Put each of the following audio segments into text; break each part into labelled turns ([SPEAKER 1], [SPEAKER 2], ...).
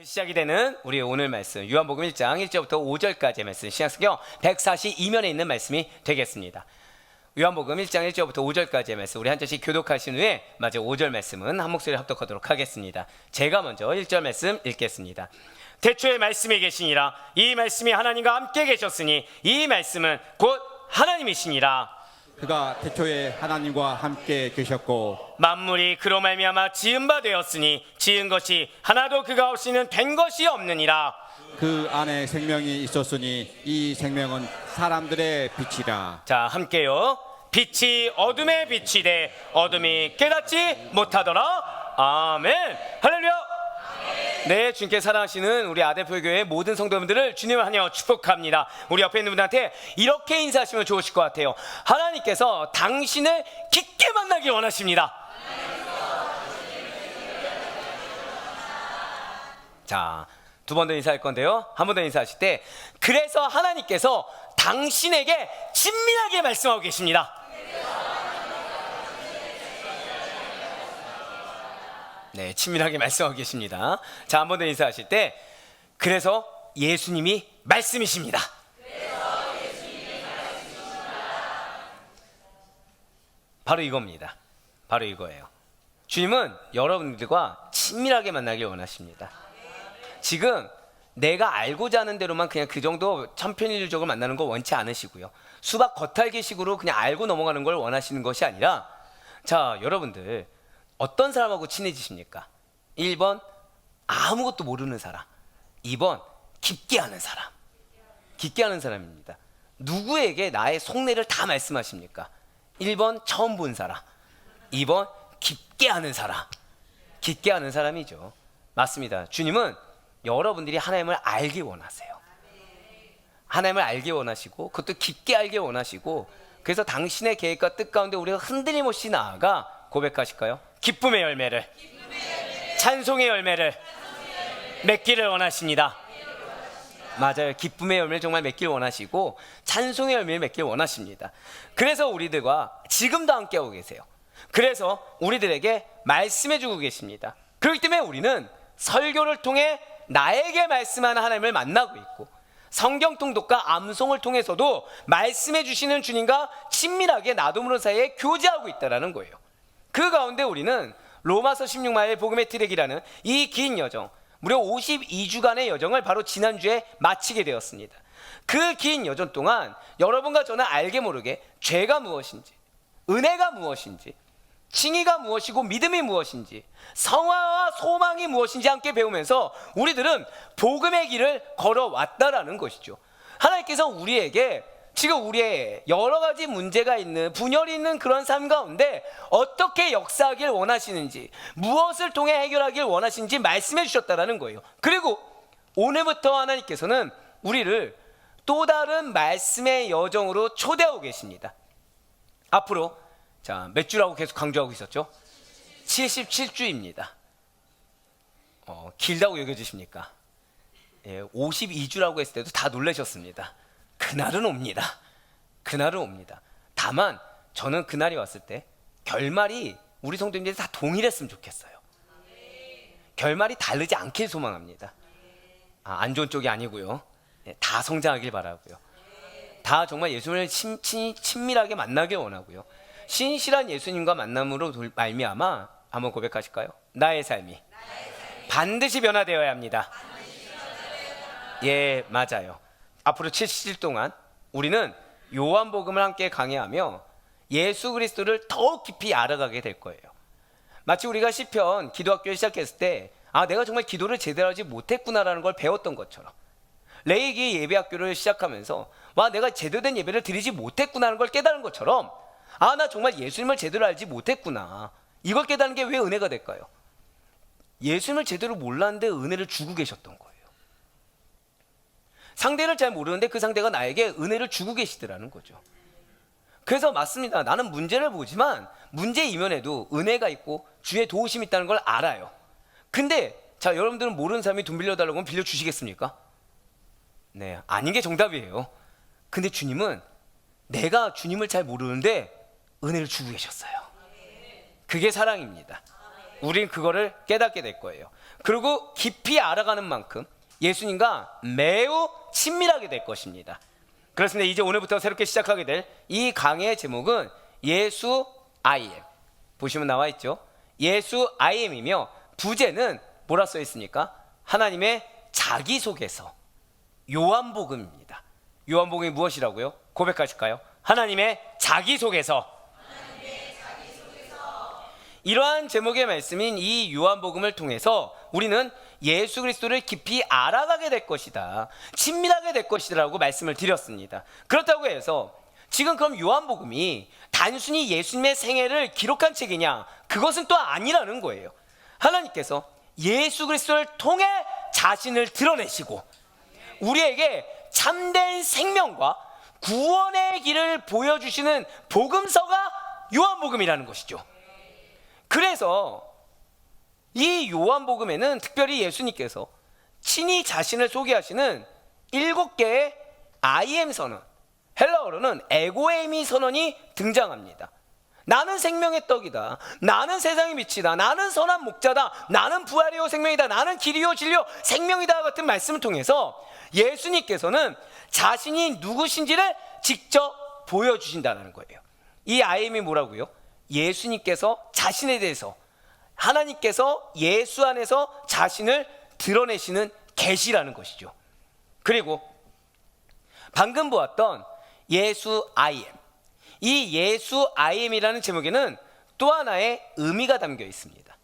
[SPEAKER 1] 시작이 되는 우리 오늘 말씀 요한복음 1장 1절부터 5절까지의 말씀 신약성경 142면에 있는 말씀이 되겠습니다. 요한복음 1장 1절부터 5절까지의 말씀 우리 한 절씩 교독하신 후에 마저 5절 말씀은 한 목소리 합독하도록 하겠습니다. 제가 먼저 1절 말씀 읽겠습니다. 태초에 말씀이 계시니라. 이 말씀이 하나님과 함께 계셨으니 이 말씀은 곧 하나님이시니라.
[SPEAKER 2] 그가 태초에 하나님과 함께 계셨고
[SPEAKER 1] 만물이 그로 말미암아 지은 바 되었으니 지은 것이 하나도 그가 없이는 된 것이 없느니라.
[SPEAKER 2] 그 안에 생명이 있었으니 이 생명은 사람들의 빛이라.
[SPEAKER 1] 자, 함께요. 빛이 어둠에 비치되 어둠이 깨닫지 못하더라. 아멘. 할렐루야. 네, 주님께 사랑하시는 우리 아대표교회 모든 성도님들을 주님을 하여 축복합니다. 우리 옆에 있는 분한테 이렇게 인사하시면 좋으실 것 같아요. 하나님께서 당신을 깊게 만나길 원하십니다. 자, 두 번 더 인사할 건데요. 한 번 더 인사하실 때 그래서 하나님께서 당신에게 친밀하게 말씀하고 계십니다. 네, 친밀하게 말씀하고 계십니다. 자, 한 번 더 인사하실 때 그래서 예수님이 말씀이십니다. 바로 이겁니다. 바로 이거예요. 주님은 여러분들과 친밀하게 만나길 원하십니다. 지금 내가 알고자 하는 대로만 그냥 그 정도 천편일률적으로 만나는 거 원치 않으시고요. 수박 겉핥기식으로 그냥 알고 넘어가는 걸 원하시는 것이 아니라, 자, 여러분들 어떤 사람하고 친해지십니까? 1번 아무것도 모르는 사람, 2번 깊게 아는 사람. 깊게 아는 사람입니다. 누구에게 나의 속내를 다 말씀하십니까? 1번 처음 본 사람, 2번 깊게 아는 사람. 깊게 아는 사람이죠. 맞습니다. 주님은 여러분들이 하나님을 알기 원하세요. 하나님을 알기 원하시고 그것도 깊게 알기 원하시고, 그래서 당신의 계획과 뜻 가운데 우리가 흔들림 없이 나아가 고백하실까요? 기쁨의 열매를, 찬송의 열매를 맺기를 원하십니다. 맞아요. 기쁨의 열매를 정말 맺길 원하시고 찬송의 열매를 맺길 원하십니다. 그래서 우리들과 지금도 함께하고 계세요. 그래서 우리들에게 말씀해주고 계십니다. 그렇기 때문에 우리는 설교를 통해 나에게 말씀하는 하나님을 만나고 있고, 성경 통독과 암송을 통해서도 말씀해 주시는 주님과 친밀하게 나도 사이에 교제하고 있다는 거예요. 그 가운데 우리는 로마서 16마일 복음의 트랙이라는 이 긴 여정, 무려 52주간의 여정을 바로 지난주에 마치게 되었습니다. 그 긴 여정 동안 여러분과 저는 알게 모르게 죄가 무엇인지, 은혜가 무엇인지, 칭의가 무엇이고 믿음이 무엇인지, 성화와 소망이 무엇인지 함께 배우면서 우리들은 복음의 길을 걸어왔다라는 것이죠. 하나님께서 우리에게 지금 우리의 여러 가지 문제가 있는, 분열이 있는 그런 삶 가운데 어떻게 역사하길 원하시는지, 무엇을 통해 해결하길 원하시는지 말씀해 주셨다라는 거예요. 그리고 오늘부터 하나님께서는 우리를 또 다른 말씀의 여정으로 초대하고 계십니다. 앞으로, 자, 몇 주라고 계속 강조하고 있었죠? 77주입니다. 길다고 여겨지십니까? 52주라고 했을 때도 다 놀라셨습니다. 그날은 옵니다. 그날은 옵니다. 다만 저는 그날이 왔을 때 결말이 우리 성도님들이 다 동일했으면 좋겠어요. 결말이 다르지 않길 소망합니다. 안 좋은 쪽이 아니고요. 다 성장하길 바라고요. 다 정말 예수님을 친밀하게 만나길 원하고요. 신실한 예수님과 만남으로 말미암아 한번 고백하실까요? 나의 삶이 반드시 변화되어야 합니다. 예, 맞아요. 앞으로 70일 동안 우리는 요한복음을 함께 강해하며 예수 그리스도를 더욱 깊이 알아가게 될 거예요. 마치 우리가 시편 기도학교를 시작했을 때 내가 정말 기도를 제대로 하지 못했구나라는 걸 배웠던 것처럼, 레이기 예배학교를 시작하면서 내가 제대로 된 예배를 드리지 못했구나라는 걸 깨달은 것처럼, 나 정말 예수님을 제대로 알지 못했구나, 이걸 깨달은 게 왜 은혜가 될까요? 예수님을 제대로 몰랐는데 은혜를 주고 계셨던 거예요. 상대를 잘 모르는데 그 상대가 나에게 은혜를 주고 계시더라는 거죠. 그래서 맞습니다. 나는 문제를 보지만 문제 이면에도 은혜가 있고 주의 도우심이 있다는 걸 알아요. 근데 자, 여러분들은 모르는 사람이 돈 빌려달라고 하면 빌려주시겠습니까? 네, 아닌 게 정답이에요. 근데 주님은 내가 주님을 잘 모르는데 은혜를 주고 계셨어요. 그게 사랑입니다. 우린 그거를 깨닫게 될 거예요. 그리고 깊이 알아가는 만큼 예수님과 매우 친밀하게 될 것입니다. 그렇습니다. 이제 오늘부터 새롭게 시작하게 될 이 강의의 제목은 예수 I am. 보시면 나와 있죠. 예수 I am이며 부제는 뭐라 써 있습니까? 하나님의 자기소개서, 요한복음입니다. 요한복음이 무엇이라고요? 고백하실까요? 하나님의 자기소개서. 이러한 제목의 말씀인 이 요한복음을 통해서 우리는 예수 그리스도를 깊이 알아가게 될 것이다, 친밀하게 될 것이라고 말씀을 드렸습니다. 그렇다고 해서 지금 그럼 요한복음이 단순히 예수님의 생애를 기록한 책이냐? 그것은 또 아니라는 거예요. 하나님께서 예수 그리스도를 통해 자신을 드러내시고 우리에게 참된 생명과 구원의 길을 보여주시는 복음서가 요한복음이라는 것이죠. 그래서 이 요한복음에는 특별히 예수님께서 친히 자신을 소개하시는 7개의 I am 선언, 헬라어로는 에고에미 선언이 등장합니다. 나는 생명의 떡이다, 나는 세상의 빛이다, 나는 선한 목자다, 나는 부활이요 생명이다, 나는 길이요 진리요 생명이다 같은 말씀을 통해서 예수님께서는 자신이 누구신지를 직접 보여주신다는 거예요. 이 I am이 뭐라고요? 예수님께서 자신에 대해서, 하나님께서 예수 안에서 자신을 드러내시는 계시라는 것이죠. 그리고 방금 보았던 예수 I am, 이 예수 I am이라는 제목에는 또 하나의 의미가 담겨 있습니다.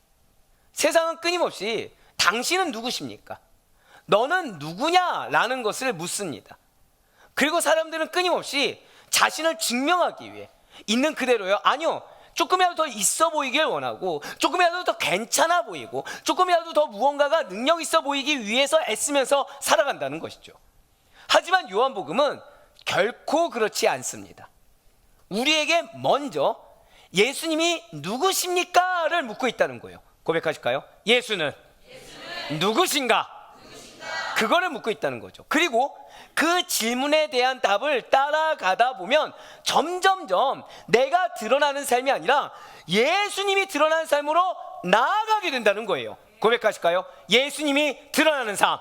[SPEAKER 1] 세상은 끊임없이 당신은 누구십니까? 너는 누구냐? 라는 것을 묻습니다. 그리고 사람들은 끊임없이 자신을 증명하기 위해 있는 그대로요, 아니요, 조금이라도 더 있어 보이길 원하고, 조금이라도 더 괜찮아 보이고, 조금이라도 더 무언가가 능력 있어 보이기 위해서 애쓰면서 살아간다는 것이죠. 하지만 요한복음은 결코 그렇지 않습니다. 우리에게 먼저 예수님이 누구십니까? 를 묻고 있다는 거예요. 고백하실까요? 예수는 누구신가? 그거를 묻고 있다는 거죠. 그리고 그 질문에 대한 답을 따라가다 보면 점점점 내가 드러나는 삶이 아니라 예수님이 드러나는 삶으로 나아가게 된다는 거예요. 고백하실까요? 예수님이 드러나는 삶.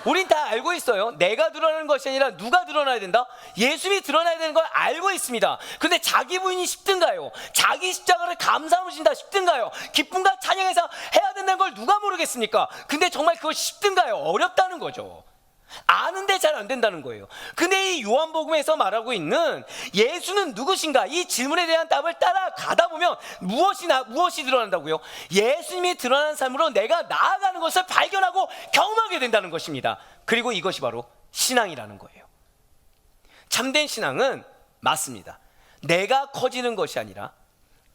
[SPEAKER 1] 우린 다 알고 있어요. 내가 드러나는 것이 아니라 누가 드러나야 된다? 예수님이 드러나야 되는 걸 알고 있습니다. 근데 자기 부인이 쉽든가요? 자기 십자가를 감사함으로 진다 쉽든가요? 기쁨과 찬양해서 해야 된다는 걸 누가 모르겠습니까? 근데 정말 그것이 쉽든가요? 어렵다는 거죠. 아는데 잘 안 된다는 거예요. 근데 이 요한복음에서 말하고 있는 예수는 누구신가? 이 질문에 대한 답을 따라가다 보면 무엇이 드러난다고요? 예수님이 드러나는 삶으로 내가 나아가는 것을 발견하고 경험하게 된다는 것입니다. 그리고 이것이 바로 신앙이라는 거예요. 참된 신앙은 맞습니다. 내가 커지는 것이 아니라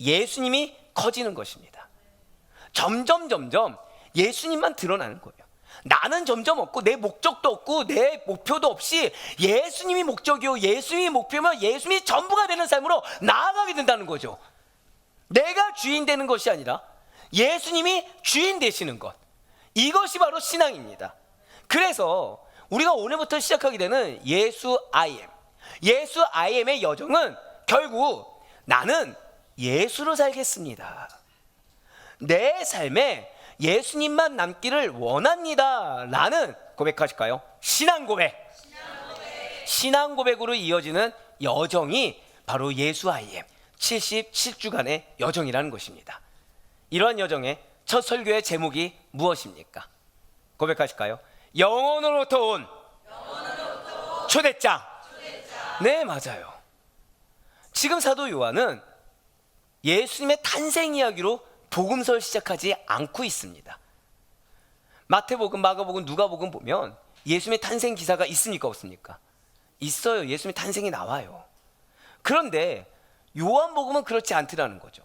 [SPEAKER 1] 예수님이 커지는 것입니다. 점점 예수님만 드러나는 거예요. 나는 점점 없고 내 목적도 없고 내 목표도 없이 예수님이 목적이요, 예수님이 목표면 예수님이 전부가 되는 삶으로 나아가게 된다는 거죠. 내가 주인 되는 것이 아니라 예수님이 주인 되시는 것, 이것이 바로 신앙입니다. 그래서 우리가 오늘부터 시작하게 되는 예수 I am, 예수 I am의 여정은 결국 나는 예수로 살겠습니다, 내 삶에 예수님만 남기를 원합니다 라는 고백하실까요? 신앙 고백으로 이어지는 여정이 바로 예수 I am 77주간의 여정이라는 것입니다. 이러한 여정의 첫 설교의 제목이 무엇입니까? 고백하실까요? 영원으로부터 온 초대장. 네, 맞아요. 지금 사도 요한은 예수님의 탄생 이야기로 복음서를 시작하지 않고 있습니다. 마태복음, 마가복음, 누가복음 보면 예수님의 탄생 기사가 있습니까, 없습니까? 있어요. 예수님의 탄생이 나와요. 그런데 요한복음은 그렇지 않더라는 거죠.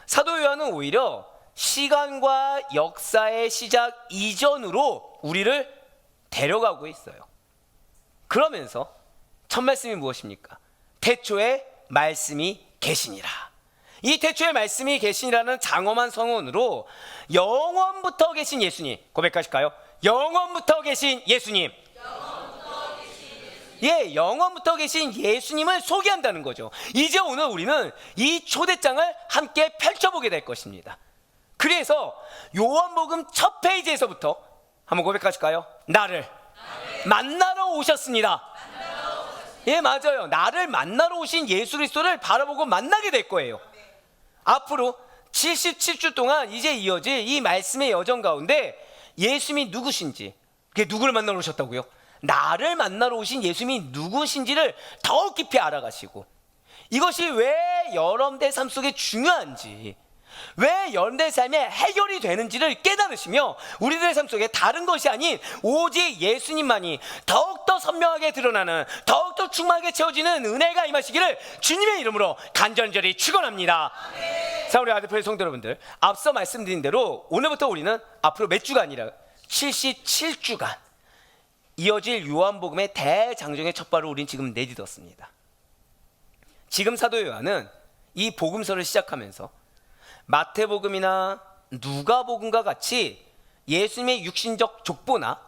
[SPEAKER 1] 사도 요한은 오히려 시간과 역사의 시작 이전으로 우리를 데려가고 있어요. 그러면서 첫 말씀이 무엇입니까? 태초에 말씀이 계시니라. 이 태초에 말씀이 계시니라는 장엄한 성언으로 영원부터 계신 예수님, 고백하실까요? 영원부터 계신 예수님, 예, 영원부터 계신 예수님을 소개한다는 거죠. 이제 오늘 우리는 이 초대장을 함께 펼쳐보게 될 것입니다. 그래서 요한복음 첫 페이지에서부터 한번 고백하실까요? 나를 만나러 오셨습니다. 예, 맞아요. 나를 만나러 오신 예수 그리스도를 바라보고 만나게 될 거예요. 앞으로 77주 동안 이제 이어질 이 말씀의 여정 가운데 예수님이 누구신지, 그게 누구를 만나러 오셨다고요? 나를 만나러 오신 예수님이 누구신지를 더욱 깊이 알아가시고, 이것이 왜 여러분의 삶 속에 중요한지, 왜 여러분의 삶에 해결이 되는지를 깨달으시며 우리들의 삶 속에 다른 것이 아닌 오직 예수님만이 더욱더 선명하게 드러나는, 더욱더 충만하게 채워지는 은혜가 임하시기를 주님의 이름으로 간절히 축원합니다. 자, 우리 아드페 성도 여러분들, 앞서 말씀드린 대로 오늘부터 우리는 앞으로 몇 주가 아니라 77주간 이어질 요한복음의 대장정의 첫 발을 우린 지금 내딛었습니다. 지금 사도 요한은 이 복음서를 시작하면서 마태복음이나 누가복음과 같이 예수님의 육신적 족보나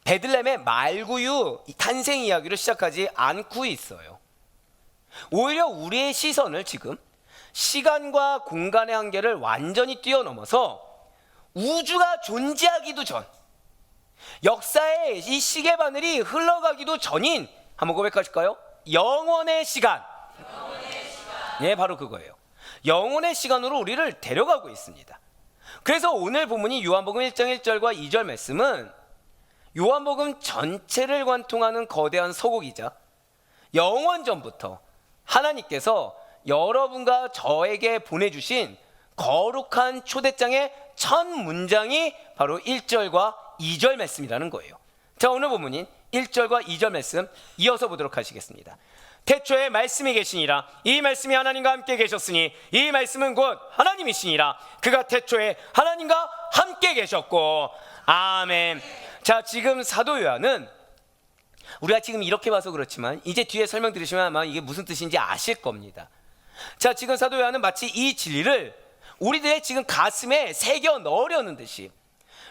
[SPEAKER 1] 베들레헴의 말구유 탄생 이야기를 시작하지 않고 있어요. 오히려 우리의 시선을 지금 시간과 공간의 한계를 완전히 뛰어넘어서 우주가 존재하기도 전, 역사의 이 시계바늘이 흘러가기도 전인, 한번 고백하실까요? 영원의 시간. 예, 바로 그거예요. 영혼의 시간으로 우리를 데려가고 있습니다. 그래서 오늘 본문이 요한복음 1장 1절과 2절 말씀은 요한복음 전체를 관통하는 거대한 서곡이자 영원 전부터 하나님께서 여러분과 저에게 보내주신 거룩한 초대장의 첫 문장이 바로 1절과 2절 말씀이라는 거예요. 자, 오늘 본문인 1절과 2절 말씀 이어서 보도록 하시겠습니다. 태초에 말씀이 계시니라. 이 말씀이 하나님과 함께 계셨으니 이 말씀은 곧 하나님이시니라. 그가 태초에 하나님과 함께 계셨고. 아멘. 자, 지금 사도 요한은 우리가 지금 이렇게 봐서 그렇지만 이제 뒤에 설명 들으시면 아마 이게 무슨 뜻인지 아실 겁니다. 자, 지금 사도 요한은 마치 이 진리를 우리들의 지금 가슴에 새겨 넣으려는 듯이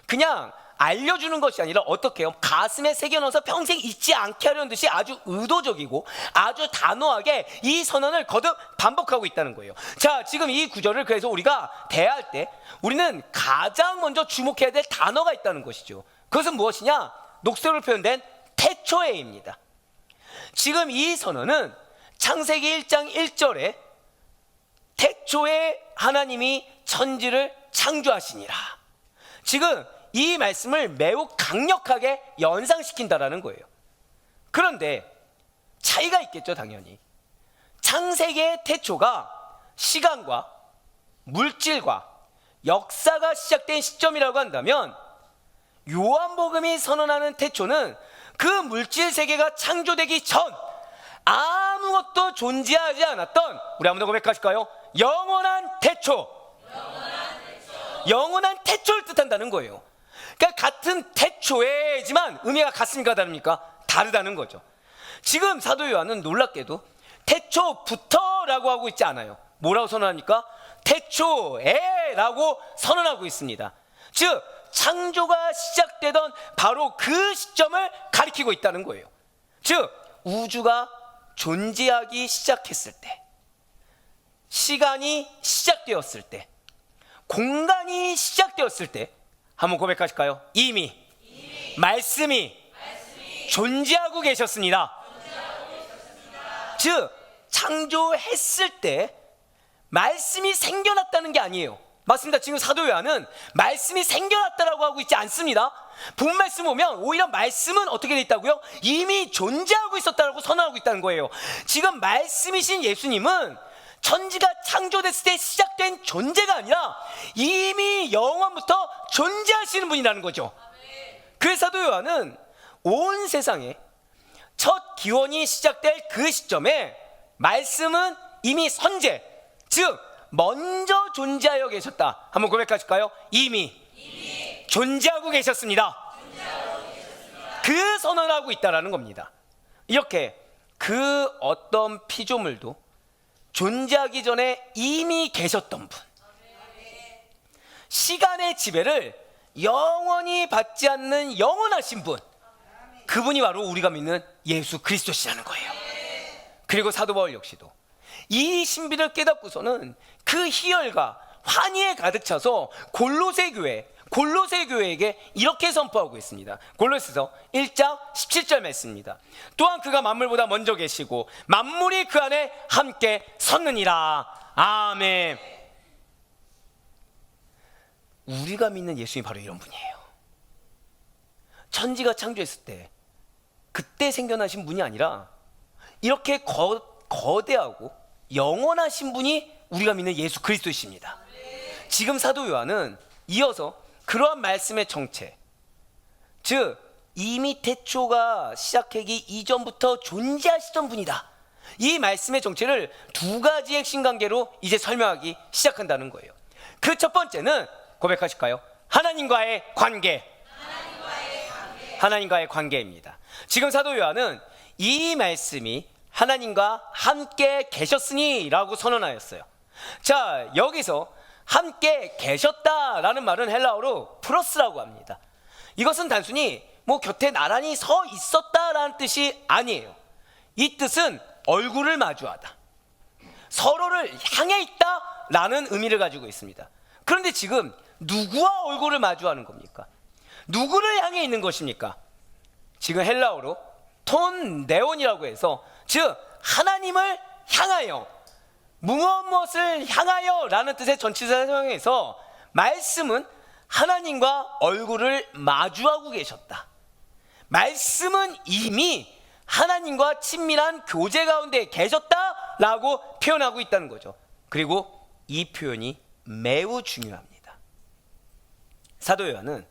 [SPEAKER 1] 그냥 알려주는 것이 아니라 어떻게 해요? 가슴에 새겨 넣어서 평생 잊지 않게 하려는 듯이 아주 의도적이고 아주 단호하게 이 선언을 거듭 반복하고 있다는 거예요. 자, 지금 이 구절을 그래서 우리가 대할 때 우리는 가장 먼저 주목해야 될 단어가 있다는 것이죠. 그것은 무엇이냐? 녹색으로 표현된 태초에입니다. 지금 이 선언은 창세기 1장 1절에 태초에 하나님이 천지를 창조하시니라. 지금 이 말씀을 매우 강력하게 연상시킨다라는 거예요. 그런데 차이가 있겠죠, 당연히. 창세기의 태초가 시간과 물질과 역사가 시작된 시점이라고 한다면 요한복음이 선언하는 태초는 그 물질 세계가 창조되기 전 아무것도 존재하지 않았던, 우리 한번 더 고백하실까요? 영원한 태초. 영원한 태초를 뜻한다는 거예요. 그러니까 같은 태초에지만 의미가 같습니까, 다릅니까? 다르다는 거죠. 지금 사도 요한은 놀랍게도 태초부터라고 하고 있지 않아요. 뭐라고 선언합니까? 태초에라고 선언하고 있습니다. 즉 창조가 시작되던 바로 그 시점을 가리키고 있다는 거예요. 즉 우주가 존재하기 시작했을 때, 시간이 시작되었을 때, 공간이 시작되었을 때, 한번 고백하실까요? 이미 말씀이 존재하고 계셨습니다. 즉 창조했을 때 말씀이 생겨났다는 게 아니에요. 맞습니다. 지금 사도 요한은 말씀이 생겨났다라고 하고 있지 않습니다. 본 말씀 보면 오히려 말씀은 어떻게 돼 있다고요? 이미 존재하고 있었다라고 선언하고 있다는 거예요. 지금 말씀이신 예수님은 천지가 창조됐을 때 시작된 존재가 아니라 이미 영원부터 존재하시는 분이라는 거죠. 그래서 사도 요한은 온 세상에 첫 기원이 시작될 그 시점에 말씀은 이미 선제, 즉 먼저 존재하여 계셨다. 한번 고백하실까요? 이미 존재하고 계셨습니다. 그 선언하고 있다라는 겁니다. 이렇게 그 어떤 피조물도 존재하기 전에 이미 계셨던 분, 시간의 지배를 영원히 받지 않는 영원하신 분, 그분이 바로 우리가 믿는 예수 그리스도시라는 거예요. 그리고 사도 바울 역시도 이 신비를 깨닫고서는 그 희열과 환희에 가득 차서 골로새 교회에게 이렇게 선포하고 있습니다. 골로새서 1장 17절 말씀입니다. 또한 그가 만물보다 먼저 계시고 만물이 그 안에 함께 섰느니라. 아멘. 우리가 믿는 예수님이 바로 이런 분이에요. 천지가 창조했을 때 그때 생겨나신 분이 아니라 이렇게 거대하고 영원하신 분이 우리가 믿는 예수 그리스도이십니다. 지금 사도 요한은 이어서 그러한 말씀의 정체, 즉 이미 태초가 시작하기 이전부터 존재하시던 분이다, 이 말씀의 정체를 두 가지 핵심 관계로 이제 설명하기 시작한다는 거예요. 그 첫 번째는 고백하실까요? 하나님과의 관계. 하나님과의 관계입니다. 지금 사도 요한은 이 말씀이 하나님과 함께 계셨으니 라고 선언하였어요. 자, 여기서 함께 계셨다라는 말은 헬라어로 프로스라고 합니다. 이것은 단순히 곁에 나란히 서 있었다라는 뜻이 아니에요. 이 뜻은 얼굴을 마주하다, 서로를 향해 있다라는 의미를 가지고 있습니다. 그런데 지금 누구와 얼굴을 마주하는 겁니까? 누구를 향해 있는 것입니까? 지금 헬라어로 톤 네온이라고 해서, 즉 하나님을 향하여, 무엇을 향하여 라는 뜻의 전치사 사용해서 말씀은 하나님과 얼굴을 마주하고 계셨다, 말씀은 이미 하나님과 친밀한 교제 가운데 계셨다라고 표현하고 있다는 거죠. 그리고 이 표현이 매우 중요합니다. 사도 요한은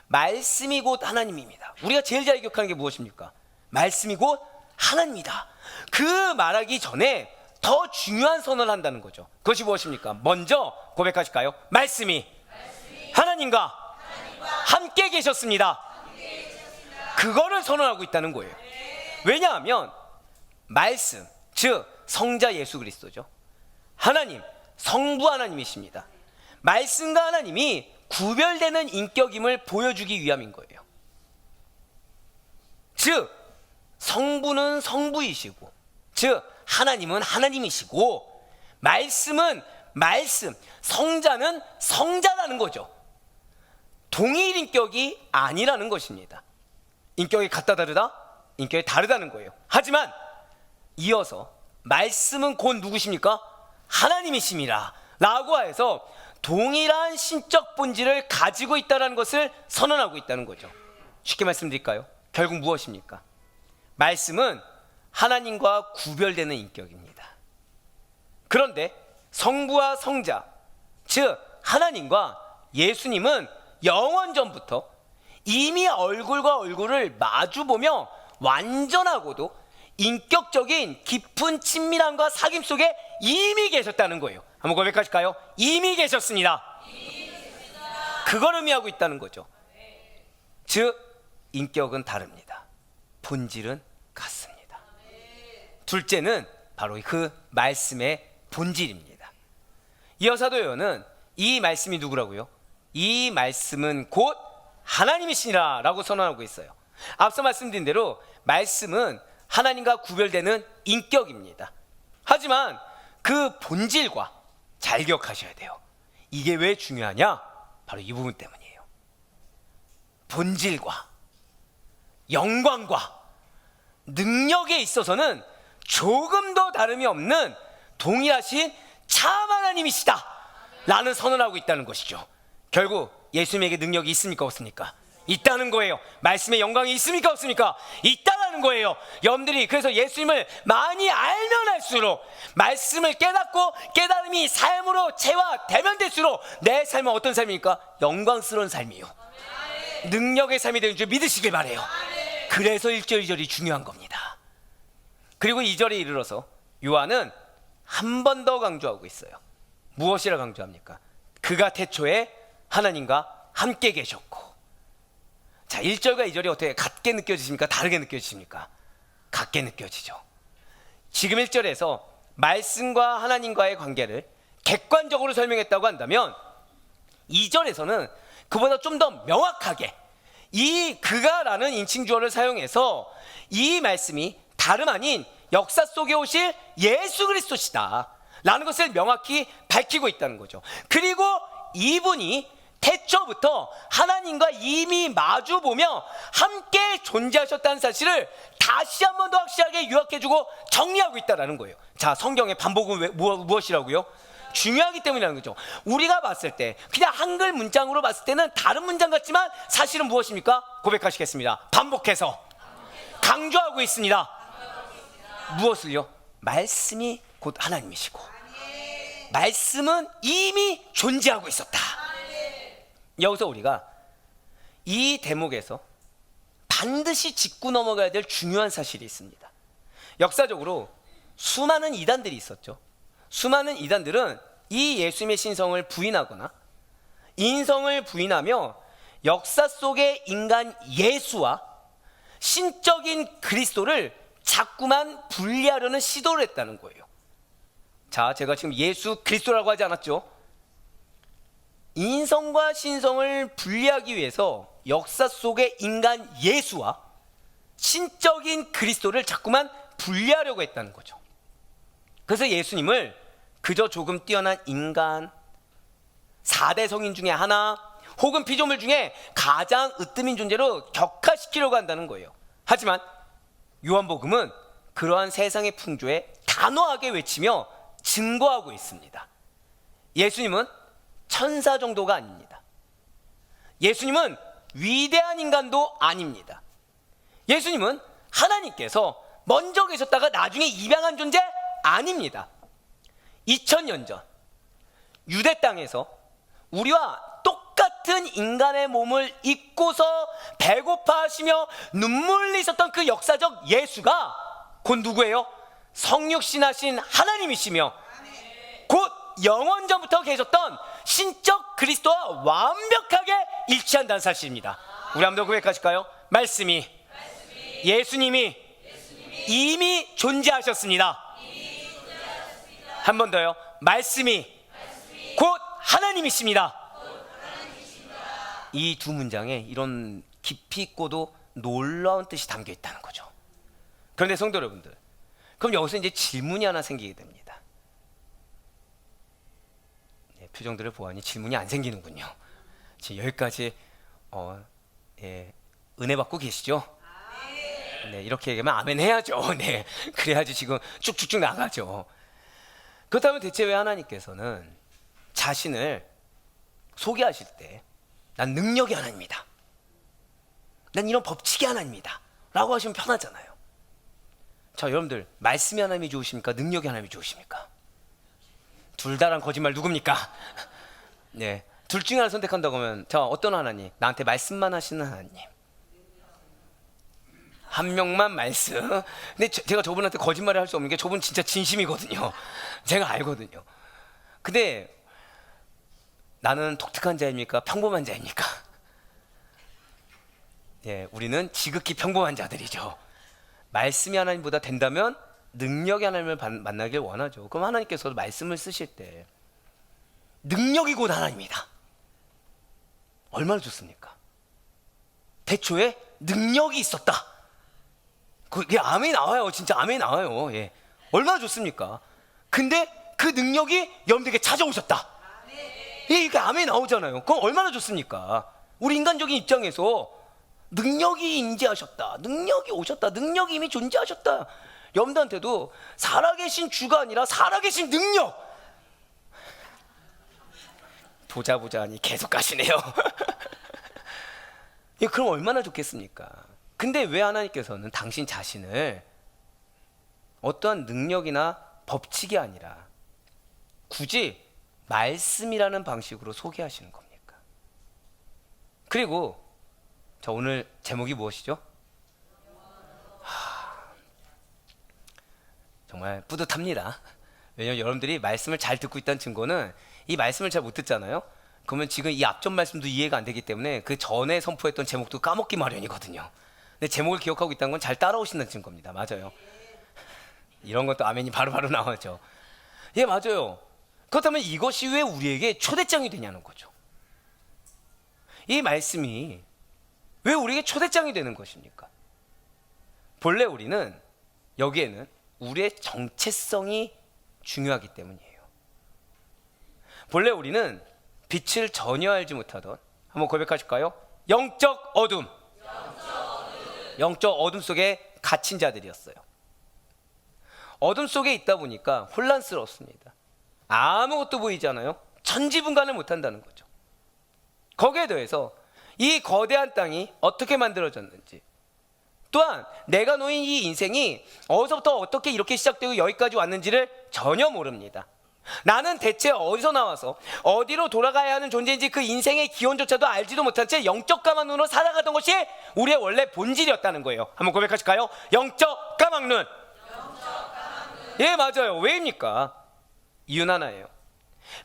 [SPEAKER 1] 말씀이 곧 하나님입니다. 우리가 제일 잘 기억하는 게 무엇입니까? 말씀이 곧 하나님이다. 그 말하기 전에 더 중요한 선언을 한다는 거죠. 그것이 무엇입니까? 먼저 고백하실까요? 말씀이 하나님과 함께 계셨습니다. 그거를 선언하고 있다는 거예요. 왜냐하면 말씀, 즉 성자 예수 그리스도죠. 하나님, 성부 하나님이십니다. 말씀과 하나님이 구별되는 인격임을 보여주기 위함인 거예요. 즉 성부는 성부이시고, 즉 하나님은 하나님이시고, 말씀은 말씀, 성자는 성자라는 거죠. 동일 인격이 아니라는 것입니다. 인격이 같다 다르다? 인격이 다르다는 거예요. 하지만 이어서 말씀은 곧 누구십니까? 하나님이십니다 라고 해서 동일한 신적 본질을 가지고 있다는 것을 선언하고 있다는 거죠. 쉽게 말씀드릴까요? 결국 무엇입니까? 말씀은 하나님과 구별되는 인격입니다. 그런데 성부와 성자, 즉 하나님과 예수님은 영원 전부터 이미 얼굴과 얼굴을 마주보며 완전하고도 인격적인 깊은 친밀함과 사귐 속에 이미 계셨다는 거예요. 한번 고백하실까요? 이미 계셨습니다. 그걸 의미하고 있다는 거죠. 즉 인격은 다릅니다. 본질은 같습니다. 둘째는 바로 그 말씀의 본질입니다. 이어 사도 요한은 이 말씀이 누구라고요? 이 말씀은 곧 하나님이시니라 라고 선언하고 있어요. 앞서 말씀드린 대로 말씀은 하나님과 구별되는 인격입니다. 하지만 그 본질과 잘 기억하셔야 돼요. 이게 왜 중요하냐? 바로 이 부분 때문이에요. 본질과 영광과 능력에 있어서는 조금도 다름이 없는 동일하신 참 하나님이시다 라는 선언하고 있다는 것이죠. 결국 예수님에게 능력이 있습니까 없습니까? 있다는 거예요. 말씀의 영광이 있습니까 없습니까? 있다는 거예요. 여러분들이 그래서 예수님을 많이 알면 알수록, 말씀을 깨닫고 깨달음이 삶으로 체화되면 될수록 내 삶은 어떤 삶입니까? 영광스러운 삶이요, 능력의 삶이 되는 줄 믿으시길 바라요. 그래서 1절 2절이 중요한 겁니다. 그리고 2절에 이르러서 요한은 한 번 더 강조하고 있어요. 무엇이라 강조합니까? 그가 태초에 하나님과 함께 계셨고. 자, 1절과 2절이 어떻게 같게 느껴지십니까? 다르게 느껴지십니까? 같게 느껴지죠. 지금 1절에서 말씀과 하나님과의 관계를 객관적으로 설명했다고 한다면 2절에서는 그보다 좀 더 명확하게 이 그가라는 인칭 주어를 사용해서 이 말씀이 다름 아닌 역사 속에 오실 예수 그리스도시다 라는 것을 명확히 밝히고 있다는 거죠. 그리고 이분이 태초부터 하나님과 이미 마주보며 함께 존재하셨다는 사실을 다시 한 번 더 확실하게 요약해주고 정리하고 있다는 거예요. 자, 성경의 반복은 무엇이라고요? 중요하기 때문이라는 거죠. 우리가 봤을 때 그냥 한글 문장으로 봤을 때는 다른 문장 같지만 사실은 무엇입니까? 고백하시겠습니다. 반복해서 강조하고 있습니다. 무엇을요? 말씀이 곧 하나님이시고 말씀은 이미 존재하고 있었다. 여기서 우리가 이 대목에서 반드시 짚고 넘어가야 될 중요한 사실이 있습니다. 역사적으로 수많은 이단들이 있었죠. 수많은 이단들은 이 예수님의 신성을 부인하거나 인성을 부인하며 역사 속의 인간 예수와 신적인 그리스도를 자꾸만 분리하려는 시도를 했다는 거예요. 자, 제가 지금 예수 그리스도라고 하지 않았죠? 인성과 신성을 분리하기 위해서 역사 속의 인간 예수와 신적인 그리스도를 자꾸만 분리하려고 했다는 거죠. 그래서 예수님을 그저 조금 뛰어난 인간, 4대 성인 중에 하나, 혹은 피조물 중에 가장 으뜸인 존재로 격화시키려고 한다는 거예요. 하지만 요한복음은 그러한 세상의 풍조에 단호하게 외치며 증거하고 있습니다. 예수님은 천사 정도가 아닙니다. 예수님은 위대한 인간도 아닙니다. 예수님은 하나님께서 먼저 계셨다가 나중에 입양한 존재 아닙니다. 2000년 전 유대 땅에서 우리와 똑같은 인간의 몸을 입고서 배고파하시며 눈물 흘리셨던 그 역사적 예수가 곧 누구예요? 성육신하신 하나님이시며 곧 영원전부터 계셨던 신적 그리스도와 완벽하게 일치한다는 사실입니다. 우리 한번 더 고백하실까요? 말씀이 예수님이 이미 존재하셨습니다. 한 번 더요. 말씀이 곧 하나님이십니다. 이 두 문장에 이런 깊이 있고도 놀라운 뜻이 담겨 있다는 거죠. 그런데 성도 여러분들, 그럼 여기서 이제 질문이 하나 생기게 됩니다. 네, 표정들을 보아하니 질문이 안 생기는군요. 지금 여기까지 은혜 받고 계시죠? 네, 이렇게 얘기하면 아멘 해야죠. 네, 그래야지 지금 쭉쭉쭉 나가죠. 그렇다면 대체 왜 하나님께서는 자신을 소개하실 때 난 능력이 하나님이다, 난 이런 법칙이 하나님이다 라고 하시면 편하잖아요. 자, 여러분들, 말씀이 하나님이 좋으십니까? 능력이 하나님이 좋으십니까? 둘 다란 거짓말 누굽니까? 네, 둘 중에 하나 선택한다고 하면 자, 어떤 하나님? 나한테 말씀만 하시는 하나님, 한 명만 말씀. 근데 제가 저분한테 거짓말을 할 수 없는 게 저분 진짜 진심이거든요. 제가 알거든요. 근데 나는 독특한 자입니까? 평범한 자입니까? 예, 우리는 지극히 평범한 자들이죠. 말씀이 하나님보다 된다면 능력이 하나님을 만나길 원하죠. 그럼 하나님께서도 말씀을 쓰실 때 능력이 곧 하나님이다. 얼마나 좋습니까? 태초에 능력이 있었다. 그게 아멘이 나와요. 진짜 아멘이 나와요. 예. 얼마나 좋습니까? 근데 그 능력이 여러분들에게 찾아오셨다. 예, 이게 아멘이 나오잖아요. 그럼 얼마나 좋습니까? 우리 인간적인 입장에서 능력이 임재하셨다, 능력이 오셨다, 능력이 이미 존재하셨다. 여러분들한테도 살아계신 주가 아니라 살아계신 능력. 보자 하니 계속 가시네요. 예, 그럼 얼마나 좋겠습니까? 근데 왜 하나님께서는 당신 자신을 어떠한 능력이나 법칙이 아니라 굳이 말씀이라는 방식으로 소개하시는 겁니까? 그리고 자, 오늘 제목이 무엇이죠? 정말 뿌듯합니다. 왜냐하면 여러분들이 말씀을 잘 듣고 있다는 증거는 이 말씀을 잘 못 듣잖아요. 그러면 지금 이 앞전 말씀도 이해가 안 되기 때문에 그 전에 선포했던 제목도 까먹기 마련이거든요. 근데 제목을 기억하고 있다는 건 잘 따라오신다는 증거입니다. 맞아요. 이런 것도 아멘이 바로바로 나오죠. 예, 맞아요. 그렇다면 이것이 왜 우리에게 초대장이 되냐는 거죠. 이 말씀이 왜 우리에게 초대장이 되는 것입니까? 본래 우리는 여기에는 우리의 정체성이 중요하기 때문이에요. 본래 우리는 빛을 전혀 알지 못하던, 한번 고백하실까요? 영적 어둠 속에 갇힌 자들이었어요. 어둠 속에 있다 보니까 혼란스럽습니다. 아무것도 보이지 않아요. 천지분간을 못한다는 거죠. 거기에 더해서 이 거대한 땅이 어떻게 만들어졌는지, 또한 내가 놓인 이 인생이 어디서부터 어떻게 이렇게 시작되고 여기까지 왔는지를 전혀 모릅니다. 나는 대체 어디서 나와서 어디로 돌아가야 하는 존재인지 그 인생의 기원조차도 알지도 못한 채 영적 까막눈으로 살아가던 것이 우리의 원래 본질이었다는 거예요. 한번 고백하실까요? 영적 까막눈. 예, 맞아요. 왜입니까? 이유는 하나예요.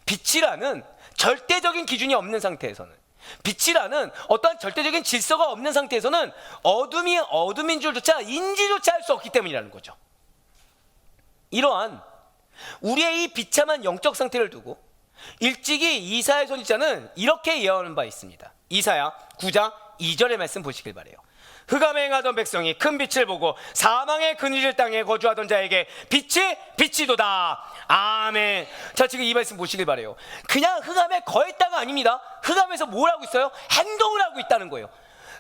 [SPEAKER 1] 빛이라는 절대적인 기준이 없는 상태에서는, 빛이라는 어떠한 절대적인 질서가 없는 상태에서는 어둠이 어둠인 줄조차 인지조차 할 수 없기 때문이라는 거죠. 이러한 우리의 이 비참한 영적 상태를 두고 일찍이 이사야 선지자는 이렇게 예언한 바 있습니다. 이사야 9장 2절의 말씀 보시길 바라요. 흑암에 행하던 백성이 큰 빛을 보고 사망의 그늘질 땅에 거주하던 자에게 빛이 비치도다. 아멘. 자, 지금 이 말씀 보시길 바라요. 그냥 흑암에 거했다가 아닙니다. 흑암에서 뭘 하고 있어요? 행동을 하고 있다는 거예요.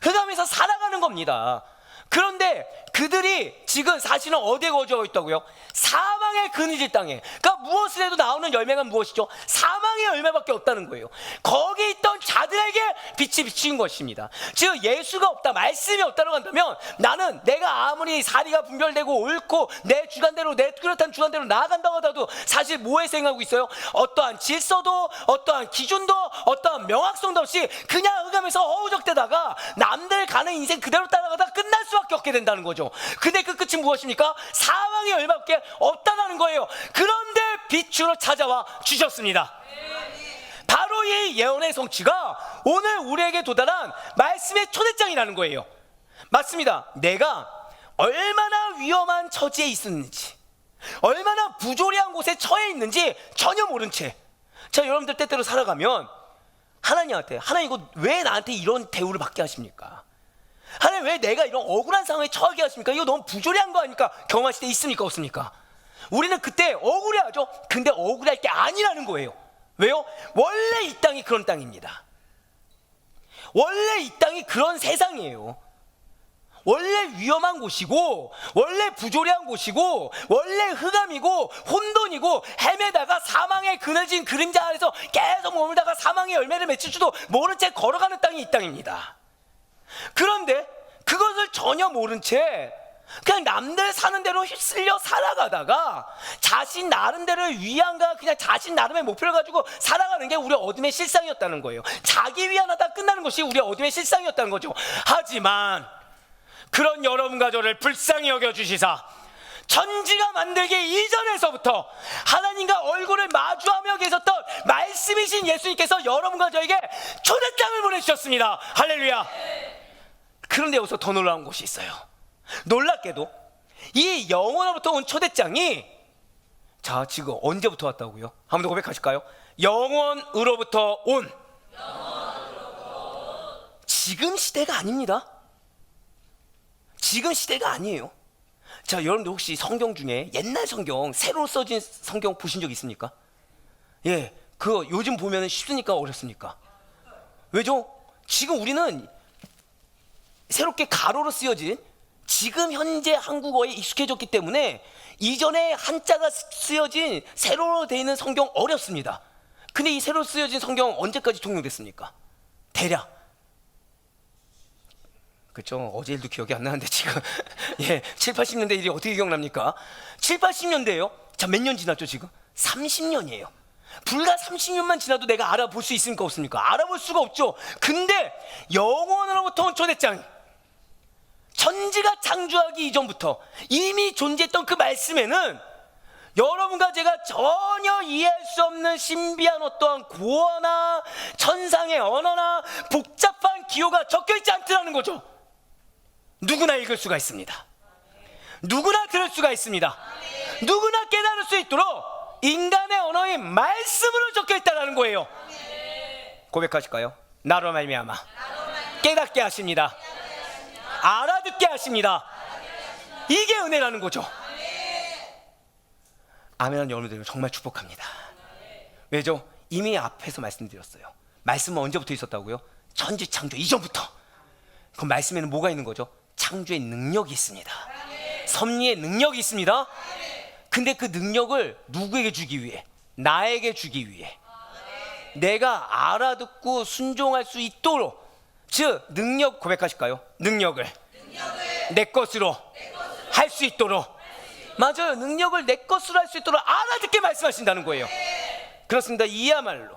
[SPEAKER 1] 흑암에서 살아가는 겁니다. 그런데 그들이 지금 사실은 어디에 거주하고 있다고요? 사망의 그늘질 땅에. 그러니까 무엇을 해도 나오는 열매가 무엇이죠? 사망의 열매밖에 없다는 거예요. 거기 있던 자들에게 빛이 비친 것입니다. 즉 예수가 없다, 말씀이 없다고 한다면 나는 내가 아무리 사리가 분별되고 옳고 내 주관대로, 내 뚜렷한 주관대로 나아간다고 하더라도 사실 뭐에서 행하고 있어요? 어떠한 질서도, 어떠한 기준도, 어떠한 명확성도 없이 그냥 흑암에서 허우적대다가 남들 가는 인생 그대로 따라가다 끝날 수밖에 없게 된다는 거죠. 근데 그 끝이 무엇입니까? 사망의 열매밖에 없다는 거예요. 그런데 빛으로 찾아와 주셨습니다. 바로 이 예언의 성취가 오늘 우리에게 도달한 말씀의 초대장이라는 거예요. 맞습니다. 내가 얼마나 위험한 처지에 있었는지, 얼마나 부조리한 곳에 처해 있는지 전혀 모른 채, 자, 여러분들 때때로 살아가면 하나님한테, 하나님 이거 왜 나한테 이런 대우를 받게 하십니까? 하나님 왜 내가 이런 억울한 상황에 처하게 하십니까? 이거 너무 부조리한 거 아닙니까? 경험하실 때 있습니까? 없습니까? 우리는 그때 억울해하죠. 근데 억울할 게 아니라는 거예요. 왜요? 원래 이 땅이 그런 땅입니다. 원래 이 땅이 그런 세상이에요. 원래 위험한 곳이고, 원래 부조리한 곳이고, 원래 흑암이고 혼돈이고, 헤매다가 사망의 그늘진 그림자 아래서 계속 머물다가 사망의 열매를 맺힐 줄도 모른 채 걸어가는 땅이 이 땅입니다. 그런데 그것을 전혀 모른 채 그냥 남들 사는 대로 휩쓸려 살아가다가 자신 나름대로의 위안과 그냥 자신 나름의 목표를 가지고 살아가는 게 우리의 어둠의 실상이었다는 거예요. 자기 위안하다 끝나는 것이 우리의 어둠의 실상이었다는 거죠. 하지만 그런 여러분과 저를 불쌍히 여겨주시사 천지가 만들기 이전에서부터 하나님과 얼굴을 마주하며 계셨던 말씀이신 예수님께서 여러분과 저에게 초대장을 보내주셨습니다. 할렐루야. 그런데 여기서 더 놀라운 것이 있어요. 놀랍게도 이 영원으로부터 온 초대장이, 자, 지금 언제부터 왔다고요? 한 번 더 고백하실까요? 영원으로부터 온. 지금 시대가 아닙니다. 지금 시대가 아니에요. 자, 여러분들 혹시 성경 중에 옛날 성경, 새로 써진 성경 보신 적 있습니까? 예, 그거 요즘 보면 쉽습니까? 어렵습니까? 왜죠? 지금 우리는 새롭게 가로로 쓰여진 지금 현재 한국어에 익숙해졌기 때문에 이전에 한자가 쓰여진 새로 되어 있는 성경 어렵습니다. 근데 이 새로 쓰여진 성경 언제까지 통용됐습니까? 대략, 그렇죠? 어제 일도 기억이 안 나는데 지금 예, 7, 80년대 일이 어떻게 기억납니까? 7, 80년대예요? 자, 몇 년 지났죠 지금? 30년이에요. 불과 30년만 지나도 내가 알아볼 수 있습니까? 없습니까? 알아볼 수가 없죠. 근데 영원으로부터 온 초대장, 천지가 창조하기 이전부터 이미 존재했던 그 말씀에는 여러분과 제가 전혀 이해할 수 없는 신비한 어떠한 고어나 천상의 언어나 복잡한 기호가 적혀있지 않더라는 거죠. 누구나 읽을 수가 있습니다. 누구나 들을 수가 있습니다. 누구나 깨달을 수 있도록 인간의 언어인 말씀으로 적혀있다는 거예요. 고백하실까요? 나로 말미암아 깨닫게 하십니다. 알아듣게 하십니다. 이게 은혜라는 거죠. 아멘한 여러분들 정말 축복합니다. 왜죠? 이미 앞에서 말씀드렸어요. 말씀은 언제부터 있었다고요? 천지창조 이전부터. 그 말씀에는 뭐가 있는 거죠? 창조의 능력이 있습니다. 섭리의 능력이 있습니다. 근데 그 능력을 누구에게 주기 위해? 나에게 주기 위해. 내가 알아듣고 순종할 수 있도록, 즉 능력 고백하실까요? 능력을 내 것으로 할 수 있도록. 맞아요. 능력을 내 것으로 할 수 있도록 알아듣게 말씀하신다는 거예요. 그렇습니다. 이야말로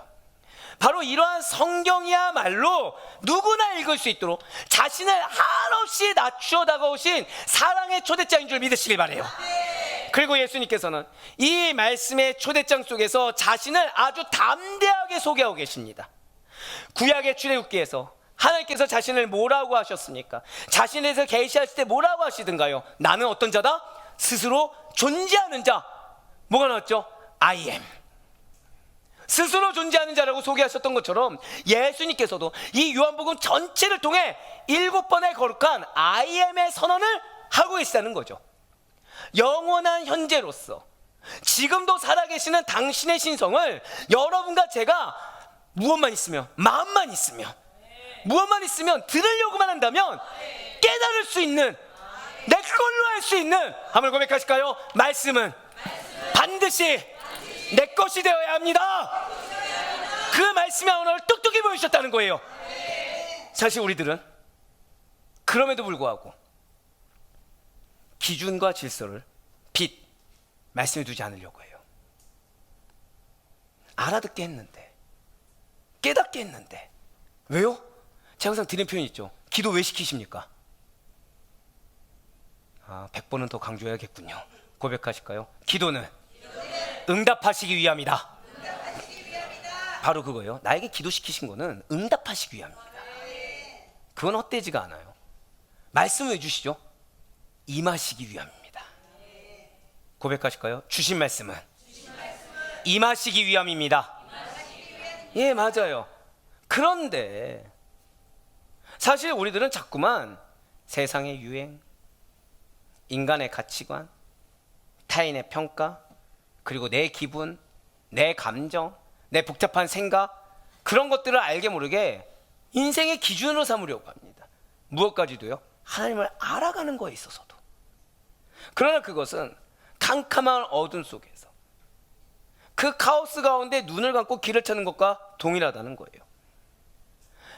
[SPEAKER 1] 바로 이러한 성경이야말로 누구나 읽을 수 있도록 자신을 한없이 낮추어 다가오신 사랑의 초대장인 줄 믿으시길 바라요. 그리고 예수님께서는 이 말씀의 초대장 속에서 자신을 아주 담대하게 소개하고 계십니다. 구약의 출애굽기에서 하나님께서 자신을 뭐라고 하셨습니까? 자신에 대해서 계시하실 때 뭐라고 하시던가요? 나는 어떤 자다? 스스로 존재하는 자. 뭐가 나왔죠? I am. 스스로 존재하는 자라고 소개하셨던 것처럼 예수님께서도 이 요한복음 전체를 통해 7번의 거룩한 I am의 선언을 하고 계시다는 거죠. 영원한 현재로서 지금도 살아계시는 당신의 신성을 여러분과 제가 무엇만 있으면, 마음만 있으면, 무엇만 있으면, 들으려고만 한다면 깨달을 수 있는, 내 걸로 할 수 있는, 한번 고백하실까요? 말씀은 반드시 내 것이 되어야 합니다. 그 말씀이 오늘 똑똑히 보여주셨다는 거예요. 사실 우리들은 그럼에도 불구하고 기준과 질서를 빛 말씀에 두지 않으려고 해요. 알아듣게 했는데, 깨닫게 했는데, 왜요? 제가 항상 드리는 표현이 있죠. 기도 왜 시키십니까? 100번은 더 강조해야겠군요. 고백하실까요? 기도는 응답하시기 위함이다. 바로 그거예요. 나에게 기도시키신 거는 응답하시기 위함입니다. 그건 헛되지가 않아요. 말씀을 왜 주시죠? 임하시기 위함입니다. 고백하실까요? 주신 말씀은 임하시기 위함입니다. 예, 맞아요. 그런데 사실 우리들은 자꾸만 세상의 유행, 인간의 가치관, 타인의 평가, 그리고 내 기분, 내 감정, 내 복잡한 생각, 그런 것들을 알게 모르게 인생의 기준으로 삼으려고 합니다. 무엇까지도요? 하나님을 알아가는 거에 있어서도. 그러나 그것은 캄캄한 어둠 속에서 그 카오스 가운데 눈을 감고 길을 찾는 것과 동일하다는 거예요.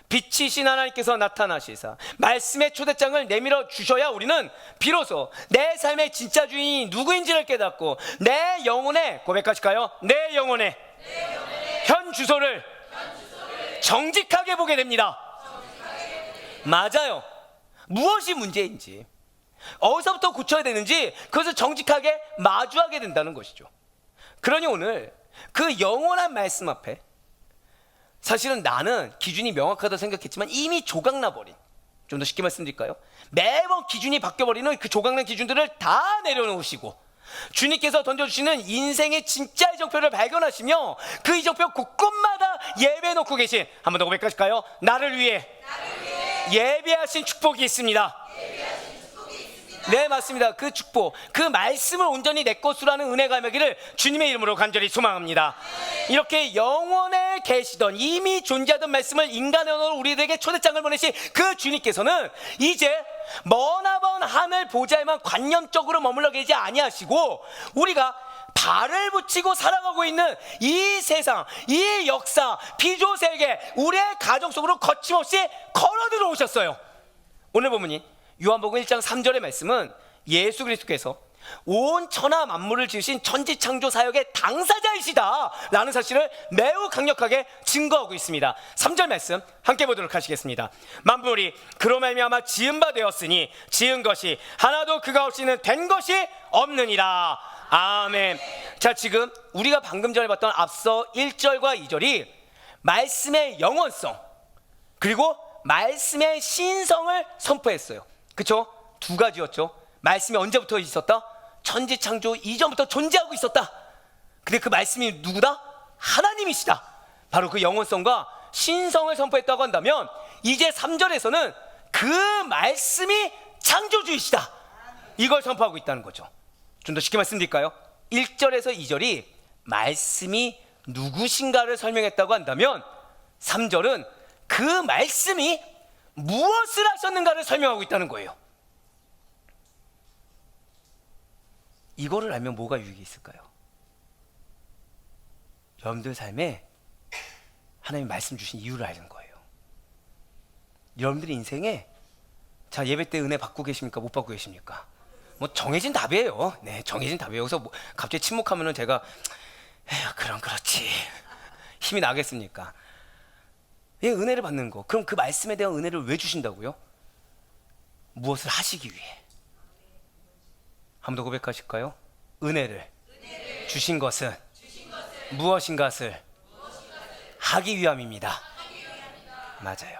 [SPEAKER 1] 빛이신 하나님께서 나타나시사 말씀의 초대장을 내밀어 주셔야 우리는 비로소 내 삶의 진짜 주인이 누구인지를 깨닫고 내 영혼의, 고백하실까요? 내 영혼의 현 주소를 정직하게 보게 됩니다. 맞아요. 무엇이 문제인지, 어디서부터 고쳐야 되는지 그것을 정직하게 마주하게 된다는 것이죠. 그러니 오늘 그 영원한 말씀 앞에 사실은 나는 기준이 명확하다고 생각했지만 이미 조각나버린, 좀 더 쉽게 말씀드릴까요? 매번 기준이 바뀌어버리는 그 조각난 기준들을 다 내려놓으시고 주님께서 던져주시는 인생의 진짜 이정표를 발견하시며 그 이정표 곳곳마다 예배해놓고 계신, 한 번 더 고백하실까요? 나를 위해 예배하신 축복이 있습니다. 네, 맞습니다. 그 축복, 그 말씀을 온전히 내 것으로 하는 은혜가 임하기를 주님의 이름으로 간절히 소망합니다. 이렇게 영원에 계시던, 이미 존재하던 말씀을 인간의 언어로 우리들에게 초대장을 보내신 그 주님께서는 이제 머나먼 하늘 보좌에만 관념적으로 머물러 계시지 아니하시고 우리가 발을 붙이고 살아가고 있는 이 세상, 이 역사, 비조세계, 우리의 가정 속으로 거침없이 걸어 들어오셨어요. 오늘 본문인 요한복음 1장 3절의 말씀은 예수 그리스도께서 온 천하 만물을 지으신 천지창조 사역의 당사자이시다 라는 사실을 매우 강력하게 증거하고 있습니다. 3절 말씀 함께 보도록 하시겠습니다. 만물이 그로 말미암아 지은 바 되었으니 지은 것이 하나도 그가 없이는 된 것이 없느니라. 아멘. 자, 지금 우리가 방금 전에 봤던 앞서 1절과 2절이 말씀의 영원성 그리고 말씀의 신성을 선포했어요. 그쵸? 두 가지였죠. 말씀이 언제부터 있었다? 천지창조 이전부터 존재하고 있었다. 근데 그 말씀이 누구다? 하나님이시다. 바로 그 영원성과 신성을 선포했다고 한다면 이제 3절에서는 그 그 말씀이 창조주이시다. 이걸 선포하고 있다는 거죠. 좀 더 쉽게 말씀드릴까요? 1절에서 2절이 말씀이 누구신가를 설명했다고 한다면 3절은 그 말씀이 무엇을 하셨는가를 설명하고 있다는 거예요. 이거를 알면 뭐가 유익이 있을까요? 여러분들 삶에 하나님 말씀 주신 이유를 아는 거예요. 여러분들의 인생에 자, 예배 때 은혜 받고 계십니까? 못 받고 계십니까? 뭐 정해진 답이에요. 네, 정해진 답이에요. 그래서 뭐 갑자기 침묵하면은 제가 에휴, 그럼 그렇지. 힘이 나겠습니까? 예, 은혜를 받는 거. 그럼 그 말씀에 대한 은혜를 왜 주신다고요? 무엇을 하시기 위해. 한 번 더 고백하실까요? 은혜를 주신 것은 무엇인가를 하기 위함입니다. 맞아요.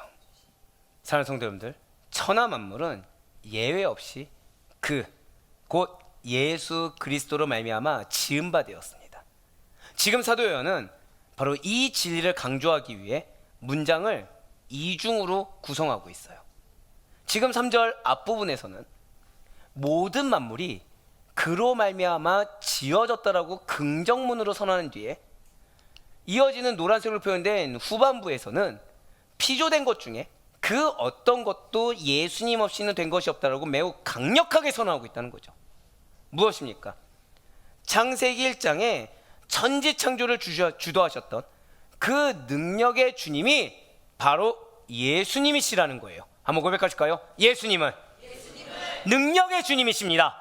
[SPEAKER 1] 사랑하는 성도 여러분들, 천하 만물은 예외 없이 곧 예수 그리스도로 말미암아 지은 바 되었습니다. 지금 사도 요한은 바로 이 진리를 강조하기 위해 문장을 이중으로 구성하고 있어요. 지금 3절 앞부분에서는 모든 만물이 그로 말미암아 지어졌다라고 긍정문으로 선언한 뒤에 이어지는 노란색으로 표현된 후반부에서는 피조된 것 중에 그 어떤 것도 예수님 없이는 된 것이 없다라고 매우 강력하게 선언하고 있다는 거죠. 무엇입니까? 창세기 1장에 천지창조를 주도하셨던 그 능력의 주님이 바로 예수님이시라는 거예요. 한번 고백하실까요? 예수님은 능력의 주님이십니다.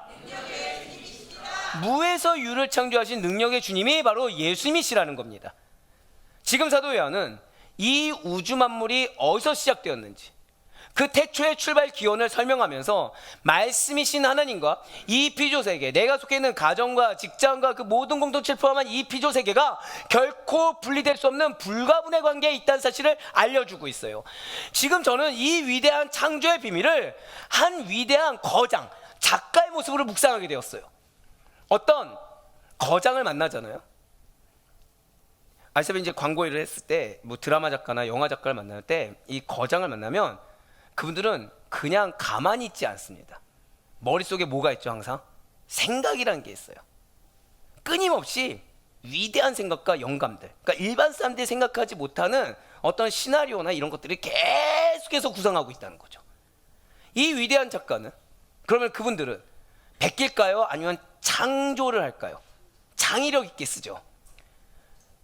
[SPEAKER 1] 무에서 유를 창조하신 능력의 주님이 바로 예수님이시라는 겁니다. 지금 사도 요한은 이 우주 만물이 어디서 시작되었는지 그 태초의 출발 기원을 설명하면서 말씀이신 하나님과 이 피조세계, 내가 속해 있는 가정과 직장과 그 모든 공동체를 포함한 이 피조세계가 결코 분리될 수 없는 불가분의 관계에 있다는 사실을 알려주고 있어요. 지금 저는 이 위대한 창조의 비밀을 한 위대한 거장, 작가의 모습으로 묵상하게 되었어요. 어떤 거장을 만나잖아요. 아시다시피 이제 광고 일을 했을 때 뭐 드라마 작가나 영화 작가를 만날 때 이 거장을 만나면 그분들은 그냥 가만히 있지 않습니다. 머릿속에 뭐가 있죠? 항상 생각이라는 게 있어요. 끊임없이 위대한 생각과 영감들, 그러니까 일반 사람들이 생각하지 못하는 어떤 시나리오나 이런 것들이 계속해서 구성하고 있다는 거죠. 이 위대한 작가는 그러면 그분들은 베낄까요? 아니면 창조를 할까요? 창의력 있게 쓰죠.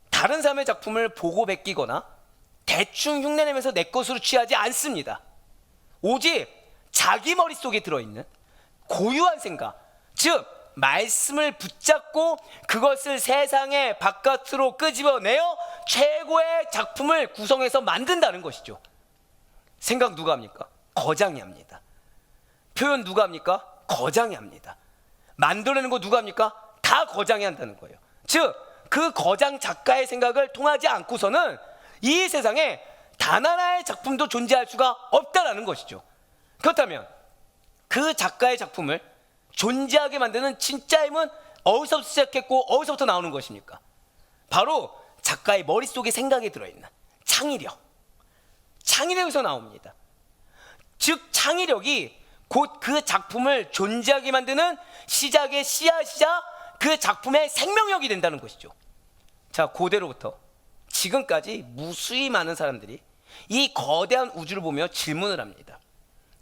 [SPEAKER 1] 다른 사람의 작품을 보고 베끼거나 대충 흉내내면서 내 것으로 취하지 않습니다. 오직 자기 머릿속에 들어있는 고유한 생각, 즉 말씀을 붙잡고 그것을 세상의 바깥으로 끄집어내어 최고의 작품을 구성해서 만든다는 것이죠. 생각 누가 합니까? 거장이 합니다. 표현 누가 합니까? 거장이 합니다. 만들어내는 거 누가 합니까? 다 거장이 한다는 거예요. 즉 그 거장 작가의 생각을 통하지 않고서는 이 세상에 단 하나의 작품도 존재할 수가 없다라는 것이죠. 그렇다면 그 작가의 작품을 존재하게 만드는 진짜 힘은 어디서부터 시작했고 어디서부터 나오는 것입니까? 바로 작가의 머릿속에 생각이 들어있는 창의력에서 나옵니다. 즉 창의력이 곧 그 작품을 존재하게 만드는 시작의 씨앗이자 그 작품의 생명력이 된다는 것이죠. 자, 고대로부터 지금까지 무수히 많은 사람들이 이 거대한 우주를 보며 질문을 합니다.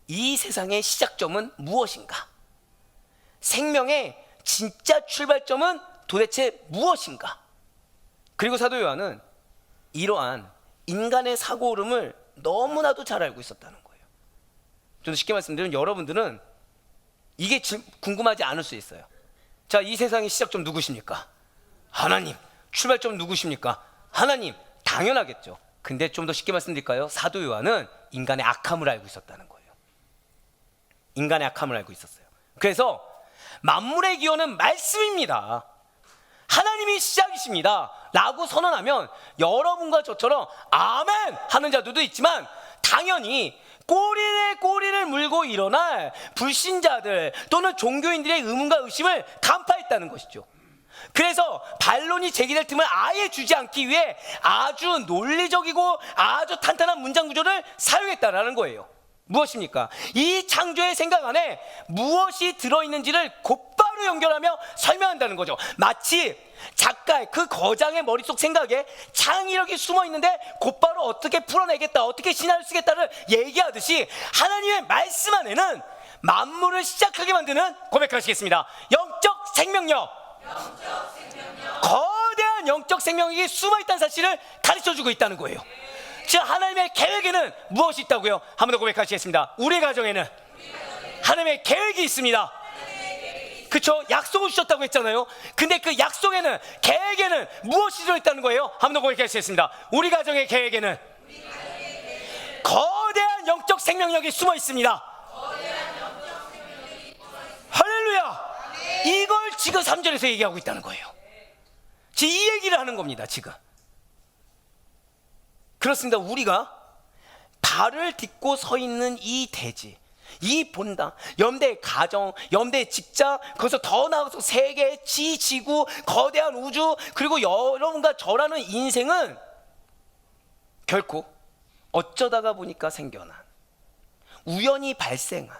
[SPEAKER 1] 이 세상의 시작점은 무엇인가? 생명의 진짜 출발점은 도대체 무엇인가? 그리고 사도 요한은 이러한 인간의 사고 흐름을 너무나도 잘 알고 있었다는 거예요. 좀 더 쉽게 말씀드리면 여러분들은 이게 궁금하지 않을 수 있어요. 자, 이 세상의 시작점 누구십니까? 하나님. 출발점 누구십니까? 하나님. 당연하겠죠. 근데 좀 더 쉽게 말씀드릴까요? 사도 요한은 인간의 악함을 알고 있었다는 거예요. 인간의 악함을 알고 있었어요. 그래서 만물의 기원은 말씀입니다. 하나님이 시작이십니다 라고 선언하면 여러분과 저처럼 아멘 하는 자들도 있지만 당연히 꼬리를 물고 일어날 불신자들 또는 종교인들의 의문과 의심을 간파했다는 것이죠. 그래서 반론이 제기될 틈을 아예 주지 않기 위해 아주 논리적이고 아주 탄탄한 문장 구조를 사용했다는 거예요. 무엇입니까? 이 창조의 생각 안에 무엇이 들어있는지를 곧바로 연결하며 설명한다는 거죠. 마치 작가의 그 거장의 머릿속 생각에 창의력이 숨어 있는데 곧바로 어떻게 풀어내겠다, 어떻게 시나리오를 쓰겠다를 얘기하듯이 하나님의 말씀 안에는 만물을 시작하게 만드는, 고백하시겠습니다, 영적 생명력, 거대한 영적 생명력이 숨어 있다는 사실을 가르쳐주고 있다는 거예요. 즉 하나님의 계획에는 무엇이 있다고요? 한 번 더 고백하시겠습니다. 우리 가정에는 하나님의 계획이 있습니다. 그쵸? 약속을 주셨다고 했잖아요. 근데 그 약속에는, 계획에는 무엇이 들어있다는 거예요? 한 번 더 고백하시겠습니다. 우리 가정의 계획에는 거대한 영적 생명력이 숨어 있습니다. 할렐루야. 이걸 지금 3절에서 얘기하고 있다는 거예요. 지금 이 얘기를 하는 겁니다. 지금 그렇습니다. 우리가 발을 딛고 서 있는 이 대지, 이 본당, 염대의 가정, 염대의 직장, 거기서 더 나아가서 세계, 지구, 거대한 우주, 그리고 여러분과 저라는 인생은 결코 어쩌다가 보니까 생겨난, 우연히 발생한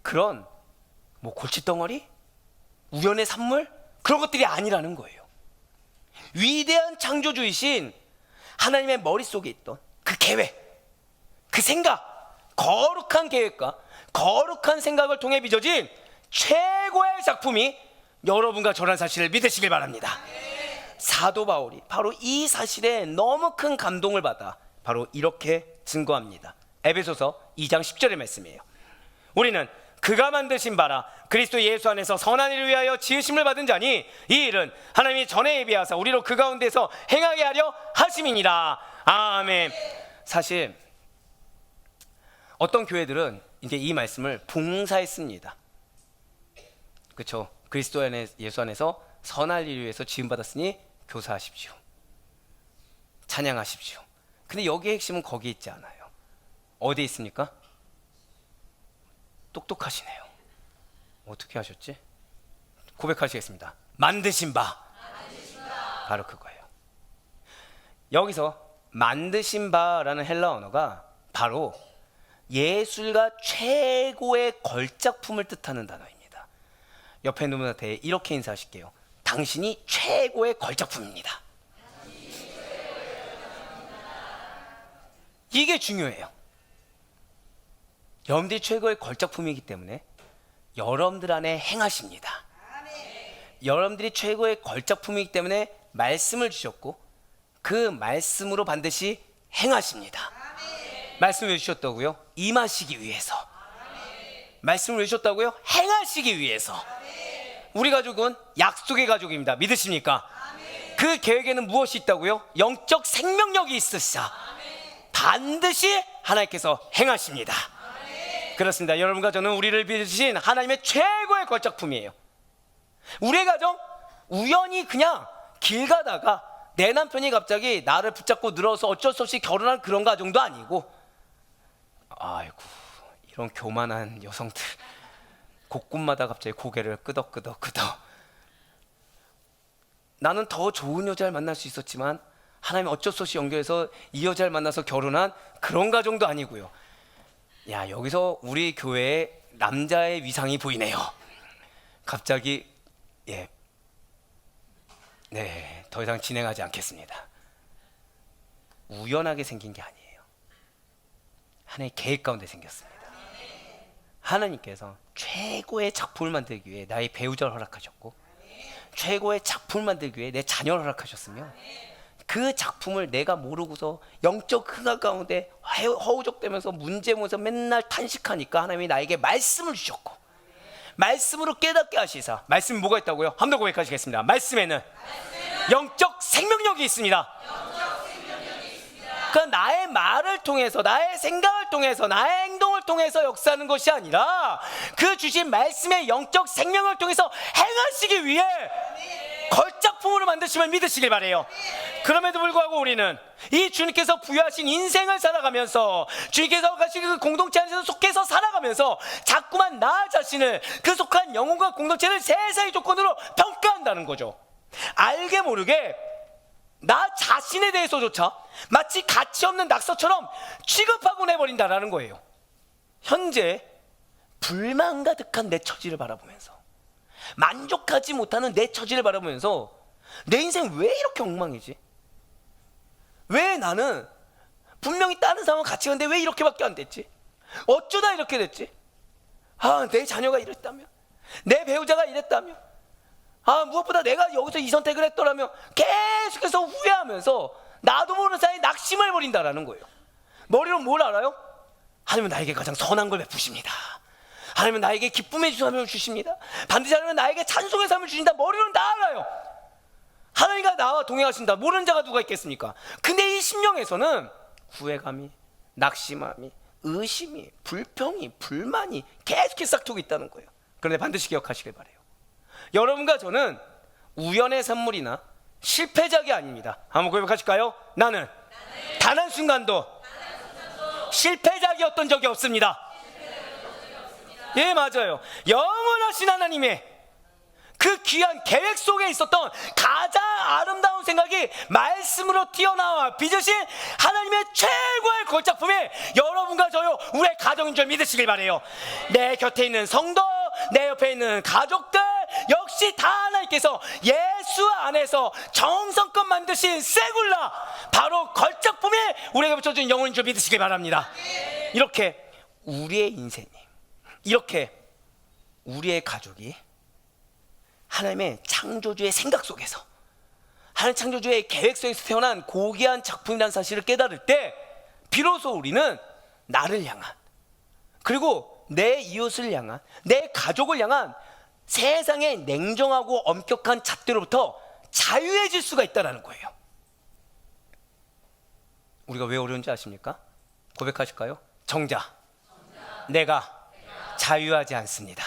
[SPEAKER 1] 그런 뭐 골칫덩어리, 우연의 산물, 그런 것들이 아니라는 거예요. 위대한 창조주이신 하나님의 머릿속에 있던 그 계획, 그 생각, 거룩한 계획과 거룩한 생각을 통해 빚어진 최고의 작품이 여러분과 저라는 사실을 믿으시길 바랍니다. 사도 바울이 바로 이 사실에 너무 큰 감동을 받아 바로 이렇게 증거합니다. 에베소서 2장 10절의 말씀이에요. 우리는 그가 만드신 바라 그리스도 예수 안에서 선한 일을 위하여 지으심을 받은 자니 이 일은 하나님이 전에 예비하사 우리로 그 가운데서 행하게 하려 하심이니라. 아멘. 사실 어떤 교회들은 이제 이 말씀을 봉사에 씁니다. 그렇죠? 그리스도 안에, 예수 안에서 선할 일을 위해서 지음받았으니 교사하십시오, 찬양하십시오. 근데 여기의 핵심은 거기에 있지 않아요. 어디에 있습니까? 똑똑하시네요. 어떻게 하셨지? 고백하시겠습니다. 만드신 바. 바로 그거예요. 여기서 만드신 바라는 헬라 언어가 바로 예술가 최고의 걸작품을 뜻하는 단어입니다. 옆에 있는 분한테 이렇게 인사하실게요. 당신이 최고의 걸작품입니다. 이게 중요해요. 여러분들이 최고의 걸작품이기 때문에 여러분들 안에 행하십니다. 여러분들이 최고의 걸작품이기 때문에 말씀을 주셨고 그 말씀으로 반드시 행하십니다. 말씀을 왜 주셨다고요? 임하시기 위해서. 말씀을 왜 주셨다고요? 행하시기 위해서. 우리 가족은 약속의 가족입니다. 믿으십니까? 그 계획에는 무엇이 있다고요? 영적 생명력이 있으시다. 반드시 하나님께서 행하십니다. 그렇습니다. 여러분과 저는 우리를 빚으신 하나님의 최고의 걸작품이에요. 우리의 가정 우연히 그냥 길 가다가 내 남편이 갑자기 나를 붙잡고 늘어서 어쩔 수 없이 결혼한 그런 가정도 아니고, 아이고 이런 교만한 여성들 곳곳마다 갑자기 고개를 끄덕끄덕. 나는 더 좋은 여자를 만날 수 있었지만 하나님이 어쩔 수 없이 연결해서 이 여자를 만나서 결혼한 그런 가정도 아니고요. 야, 여기서 우리 교회에 남자의 위상이 보이네요. 갑자기 더 이상 진행하지 않겠습니다. 우연하게 생긴 게 아니에요. 하나님의 계획 가운데 생겼습니다. 하나님께서 최고의 작품을 만들기 위해 나의 배우자를 허락하셨고 최고의 작품을 만들기 위해 내 자녀를 허락하셨으며 그 작품을 내가 모르고서 영적 흥학 가운데 허우적대면서 문제면서 맨날 탄식하니까 하나님이 나에게 말씀을 주셨고 말씀으로 깨닫게 하시사. 말씀이 뭐가 있다고요? 한 번 더 고백하시겠습니다. 말씀에는 영적 생명력이 있습니다. 그러니까 나의 말을 통해서, 나의 생각을 통해서, 나의 행동을 통해서 역사하는 것이 아니라 그 주신 말씀의 영적 생명을 통해서 행하시기 위해 걸작품으로 만드심을 믿으시길 바래요. 그럼에도 불구하고 우리는 이 주님께서 부여하신 인생을 살아가면서 주님께서 가신 그 공동체 안에서 속해서 살아가면서 자꾸만 나 자신을, 그 속한 영혼과 공동체를 세상의 조건으로 평가한다는 거죠. 알게 모르게 나 자신에 대해서조차 마치 가치 없는 낙서처럼 취급하곤 해버린다라는 거예요. 현재 불만 가득한 내 처지를 바라보면서, 만족하지 못하는 내 처지를 바라보면서 내 인생 왜 이렇게 엉망이지? 왜 나는 분명히 다른 사람과 같이 갔는데 왜 이렇게밖에 안 됐지? 어쩌다 이렇게 됐지? 내 자녀가 이랬다면, 내 배우자가 이랬다면, 무엇보다 내가 여기서 이 선택을 했더라면, 계속해서 후회하면서 나도 모르는 사이에 낙심을 버린다라는 거예요. 머리로 뭘 알아요? 하나님은 나에게 가장 선한 걸 베푸십니다. 하나님은 나에게 기쁨의 삶을 주십니다. 반드시 하나님은 나에게 찬송의 삶을 주신다. 머리로는 다 알아요. 하나님과 나와 동행하신다. 모르는 자가 누가 있겠습니까? 근데 이 심령에서는 후회감이, 낙심함이, 의심이, 불평이, 불만이 계속해서 싹트고 있다는 거예요. 그런데 반드시 기억하시길 바라요. 여러분과 저는 우연의 산물이나 실패작이 아닙니다. 한번 고백하실까요? 나는 단 한순간도 실패작이었던 적이 없습니다. 예, 맞아요. 영원하신 하나님의 그 귀한 계획 속에 있었던 가장 아름다운 생각이 말씀으로 튀어나와 빚으신 하나님의 최고의 걸작품이 여러분과 저요, 우리의 가정인 줄 믿으시길 바라요. 내 곁에 있는 성도, 내 옆에 있는 가족들 역시 다 하나님께서 예수 안에서 정성껏 만드신 세굴라, 바로 걸작품이 우리에게 붙여준 영혼인 줄 믿으시길 바랍니다. 이렇게 우리의 인생이, 이렇게 우리의 가족이 하나님의 창조주의 생각 속에서, 하나님 창조주의 계획 속에서 태어난 고귀한 작품이라는 사실을 깨달을 때 비로소 우리는 나를 향한, 그리고 내 이웃을 향한, 내 가족을 향한 세상의 냉정하고 엄격한 잣대로부터 자유해질 수가 있다는 거예요. 우리가 왜 어려운지 아십니까? 고백하실까요? 정작 내가 자유하지 않습니다.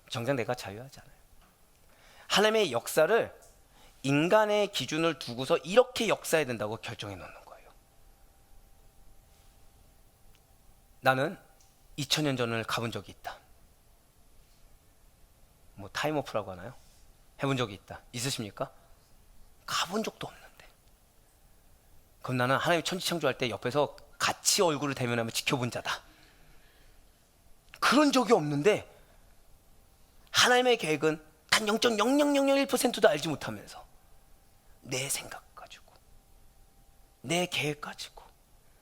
[SPEAKER 1] 정작 내가 자유하지 않아요. 하나님의 역사를 인간의 기준을 두고서 이렇게 역사해야 된다고 결정해 놓는 거예요. 나는 2000년 전을 가본 적이 있다. 뭐 타임오프라고 하나요? 해본 적이 있다. 있으십니까? 가본 적도 없는데. 그럼 나는 하나님 천지창조할 때 옆에서 같이 얼굴을 대면하며 지켜본 자다. 그런 적이 없는데 하나님의 계획은 단 0.0001%도 알지 못하면서 내 생각 가지고, 내 계획 가지고,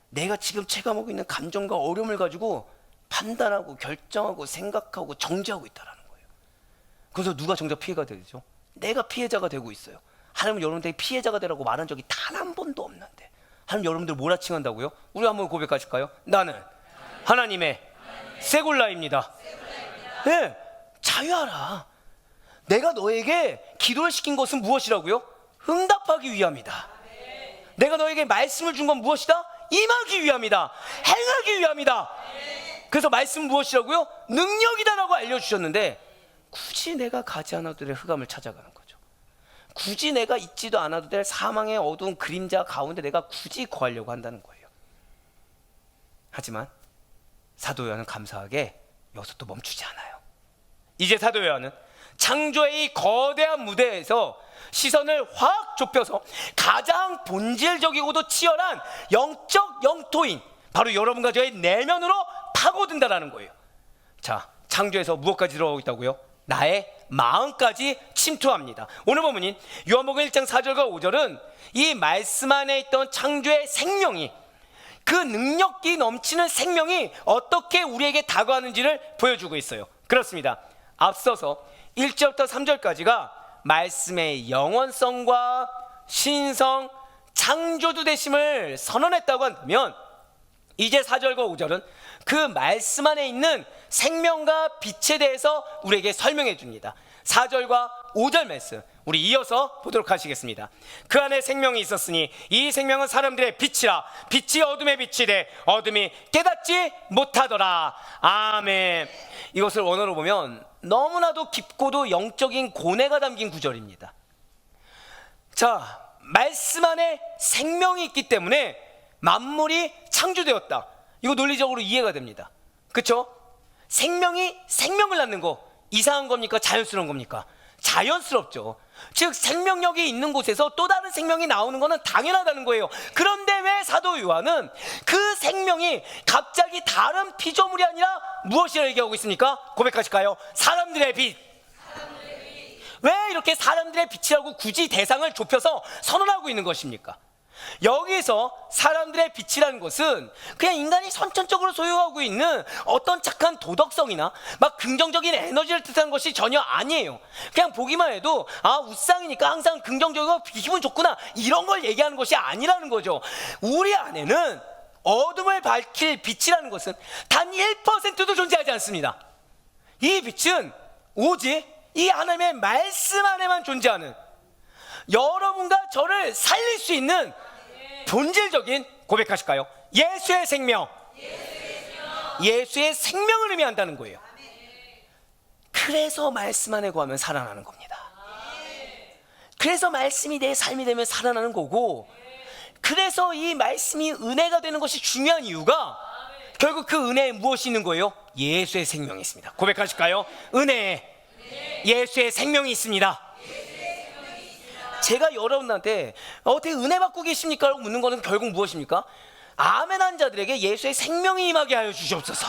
[SPEAKER 1] 내가 지금 체감하고 있는 감정과 어려움을 가지고 판단하고 결정하고 생각하고 정죄하고 있다라는 거예요. 그래서 누가 정작 피해가 되죠? 내가 피해자가 되고 있어요. 하나님은 여러분들에게 피해자가 되라고 말한 적이 단 한 번도 없는데 하나님 여러분들 몰아칭한다고요? 우리 한번 고백하실까요? 나는 하나님의 세굴라입니다. 네, 자유하라. 내가 너에게 기도를 시킨 것은 무엇이라고요? 응답하기 위함이다. 내가 너에게 말씀을 준 건 무엇이다? 임하기 위함이다. 행하기 위함이다. 그래서 말씀은 무엇이라고요? 능력이다라고 알려주셨는데 굳이 내가 가지 않아도 될 흑암을 찾아가는 거죠. 굳이 내가 있지도 않아도 될 사망의 어두운 그림자 가운데 내가 굳이 거하려고 한다는 거예요. 하지만 사도 요한은 감사하게 여기서 또 멈추지 않아요. 이제 사도 요한은 창조의 이 거대한 무대에서 시선을 확 좁혀서 가장 본질적이고도 치열한 영적 영토인 바로 여러분과 저의 내면으로 파고든다라는 거예요. 자, 창조에서 무엇까지 들어가고 있다고요? 나의 마음까지 침투합니다. 오늘 본문인 요한복음 1장 4절과 5절은 이 말씀 안에 있던 창조의 생명이, 그 능력이 넘치는 생명이 어떻게 우리에게 다가가는지를 보여주고 있어요. 그렇습니다. 앞서서 1절부터 3절까지가 말씀의 영원성과 신성, 창조주 되심을 선언했다고 한다면 이제 4절과 5절은 그 말씀 안에 있는 생명과 빛에 대해서 우리에게 설명해 줍니다. 4절과 5절 말씀 우리 이어서 보도록 하시겠습니다. 그 안에 생명이 있었으니 이 생명은 사람들의 빛이라. 빛이 어둠에 빛이 돼 어둠이 깨닫지 못하더라. 아멘. 이것을 원어로 보면 너무나도 깊고도 영적인 고뇌가 담긴 구절입니다. 자, 말씀 안에 생명이 있기 때문에 만물이 창조되었다. 이거 논리적으로 이해가 됩니다. 그렇죠? 생명이 생명을 낳는 거 이상한 겁니까? 자연스러운 겁니까? 자연스럽죠. 즉 생명력이 있는 곳에서 또 다른 생명이 나오는 것은 당연하다는 거예요. 그런데 왜 사도 요한은 그 생명이 갑자기 다른 피조물이 아니라 무엇이라 얘기하고 있습니까? 고백하실까요? 사람들의 빛. 왜 이렇게 사람들의 빛이라고 굳이 대상을 좁혀서 선언하고 있는 것입니까? 여기서 사람들의 빛이라는 것은 그냥 인간이 선천적으로 소유하고 있는 어떤 착한 도덕성이나 막 긍정적인 에너지를 뜻하는 것이 전혀 아니에요. 그냥 보기만 해도 웃상이니까 항상 긍정적이고 기분 좋구나, 이런 걸 얘기하는 것이 아니라는 거죠. 우리 안에는 어둠을 밝힐 빛이라는 것은 단 1%도 존재하지 않습니다. 이 빛은 오직 이 하나님의 말씀 안에만 존재하는, 여러분과 저를 살릴 수 있는 본질적인, 고백하실까요? 예수의 생명. 예수의 생명을 의미한다는 거예요. 그래서 말씀 안에 거하면 살아나는 겁니다. 그래서 말씀이 내 삶이 되면 살아나는 거고, 그래서 이 말씀이 은혜가 되는 것이 중요한 이유가 결국 그 은혜에 무엇이 있는 거예요? 예수의 생명이 있습니다. 고백하실까요? 은혜에 예수의 생명이 있습니다. 제가 여러분한테 어떻게 은혜 받고 계십니까? 라고 묻는 것은 결국 무엇입니까? 아멘한 자들에게 예수의 생명이 임하게 하여 주시옵소서.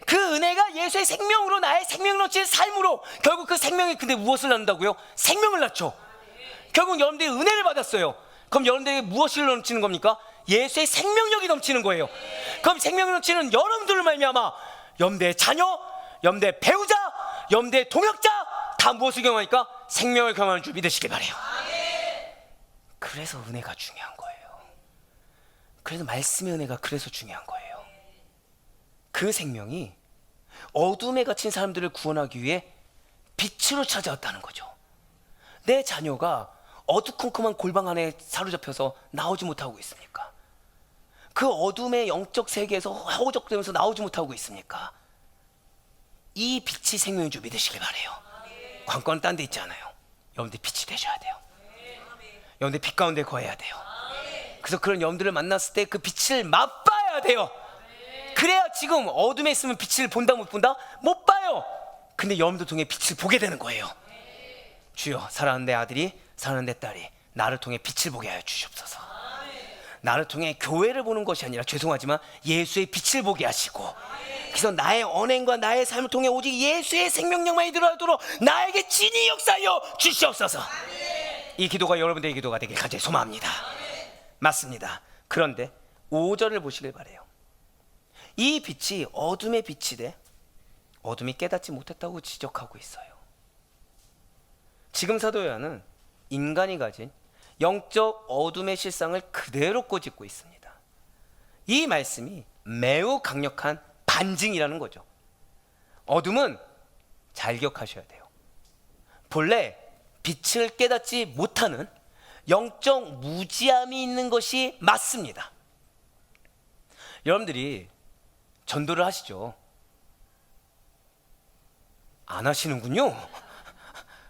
[SPEAKER 1] 그 은혜가 예수의 생명으로, 나의 생명 넘치는 삶으로, 결국 그 생명이 근데 무엇을 낳는다고요? 생명을 낳죠. 결국 여러분들이 은혜를 받았어요. 그럼 여러분들에게 무엇을 넘치는 겁니까? 예수의 생명력이 넘치는 거예요. 그럼 생명이 넘치는 여러분들을 말미암아 여러분들의 자녀, 여러분들의 배우자, 여러분들의 동역자 다 무엇을 경험하니까? 생명을 경험하는 줄 믿으시길 바래요. 그래서 은혜가 중요한 거예요. 그래서 말씀의 은혜가 그래서 중요한 거예요. 그 생명이 어둠에 갇힌 사람들을 구원하기 위해 빛으로 찾아왔다는 거죠. 내 자녀가 어두컴컴한 골방 안에 사로잡혀서 나오지 못하고 있습니까? 그 어둠의 영적 세계에서 허우적대면서 나오지 못하고 있습니까? 이 빛이 생명인 줄 믿으시길 바래요. 관건은 딴 데 있지 않아요. 여러분들 빛이 되셔야 돼요. 여러분들 빛 가운데 거해야 돼요. 그래서 그런 여러분들을 만났을 때 그 빛을 맛봐야 돼요. 그래야 지금 어둠에 있으면 빛을 본다 못 본다? 못 봐요. 근데 여러분들 통해 빛을 보게 되는 거예요. 주여, 사랑하는 내 아들이, 사랑하는 내 딸이 나를 통해 빛을 보게 하여 주시옵소서. 나를 통해 교회를 보는 것이 아니라, 죄송하지만 예수의 빛을 보게 하시고, 그래서 나의 언행과 나의 삶을 통해 오직 예수의 생명력만이 들어가도록 나에게 진히 역사하여 주시옵소서. 이 기도가 여러분들의 기도가 되길 간절히 소망합니다. 맞습니다. 그런데 5절을 보시길 바래요. 이 빛이 어둠의 빛이되 어둠이 깨닫지 못했다고 지적하고 있어요. 지금 사도 요한은 인간이 가진 영적 어둠의 실상을 그대로 꼬집고 있습니다. 이 말씀이 매우 강력한 반증이라는 거죠. 어둠은 잘 기억하셔야 돼요. 본래 빛을 깨닫지 못하는 영적 무지함이 있는 것이 맞습니다. 여러분들이 전도를 하시죠? 안 하시는군요.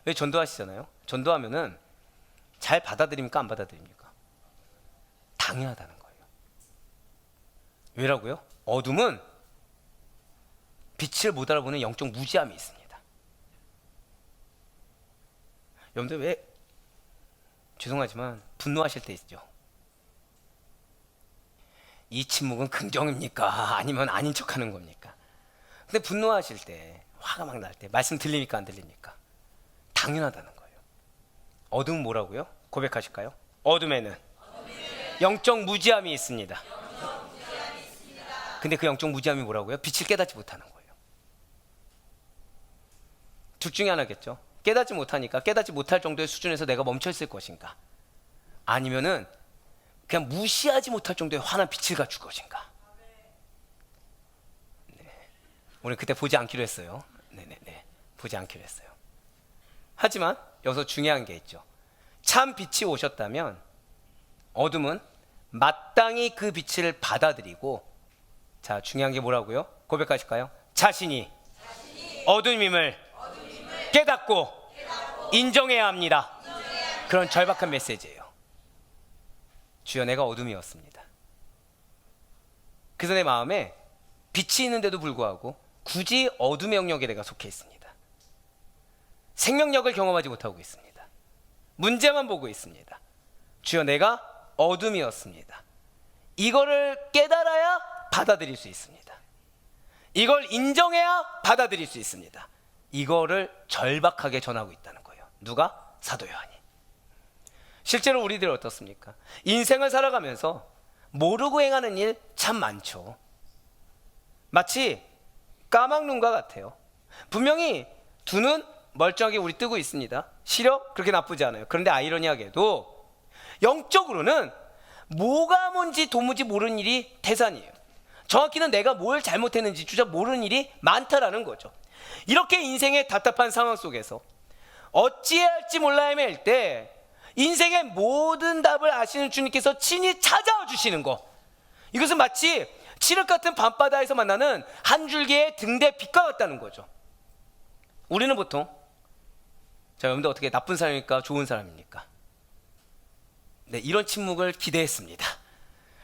[SPEAKER 1] 왜 전도하시잖아요? 전도하면은 잘 받아들입니까? 안 받아들입니까? 당연하다는 거예요. 왜라고요? 어둠은 빛을 못 알아보는 영적 무지함이 있습니다. 여러분들 왜, 죄송하지만 분노하실 때 있죠? 이 침묵은 긍정입니까? 아니면 아닌 척하는 겁니까? 근데 분노하실 때, 화가 막 날 때 말씀 들립니까? 안 들립니까? 당연하다는 거예요. 어둠은 뭐라고요? 고백하실까요? 어둠에는 영적 무지함이 있습니다. 근데 그 영적 무지함이 뭐라고요? 빛을 깨닫지 못하는 거예요. 둘 중에 하나겠죠. 깨닫지 못하니까 깨닫지 못할 정도의 수준에서 내가 멈춰 있을 것인가, 아니면은 그냥 무시하지 못할 정도의 환한 빛을 갖출 것인가. 네. 오늘 그때 보지 않기로 했어요. 네네네. 보지 않기로 했어요. 하지만 여기서 중요한 게 있죠. 참 빛이 오셨다면 어둠은 마땅히 그 빛을 받아들이고, 자, 중요한 게 뭐라고요? 고백하실까요? 자신이 어둠임을 깨닫고 인정해야 합니다. 그런 절박한 메시지예요. 주여, 내가 어둠이었습니다. 그래서 내 마음에 빛이 있는데도 불구하고 굳이 어둠의 영역에 내가 속해 있습니다. 생명력을 경험하지 못하고 있습니다. 문제만 보고 있습니다. 주여, 내가 어둠이었습니다. 이거를 깨달아야 받아들일 수 있습니다. 이걸 인정해야 받아들일 수 있습니다. 이거를 절박하게 전하고 있다는 거예요. 누가? 사도 요한이. 실제로 우리들 어떻습니까? 인생을 살아가면서 모르고 행하는 일 참 많죠. 마치 까막눈과 같아요. 분명히 두 눈 멀쩡하게 우리 뜨고 있습니다. 시력 그렇게 나쁘지 않아요. 그런데 아이러니하게도 영적으로는 뭐가 뭔지 도무지 모르는 일이 태산이에요. 정확히는 내가 뭘 잘못했는지 주저 모르는 일이 많다라는 거죠. 이렇게 인생의 답답한 상황 속에서 어찌해야 할지 몰라 헤맬 때 인생의 모든 답을 아시는 주님께서 친히 찾아와 주시는 거, 이것은 마치 칠흑 같은 밤바다에서 만나는 한 줄기의 등대 빛과 같다는 거죠. 우리는 보통, 자, 여러분들 어떻게 나쁜 사람입니까? 좋은 사람입니까? 네, 이런 침묵을 기대했습니다.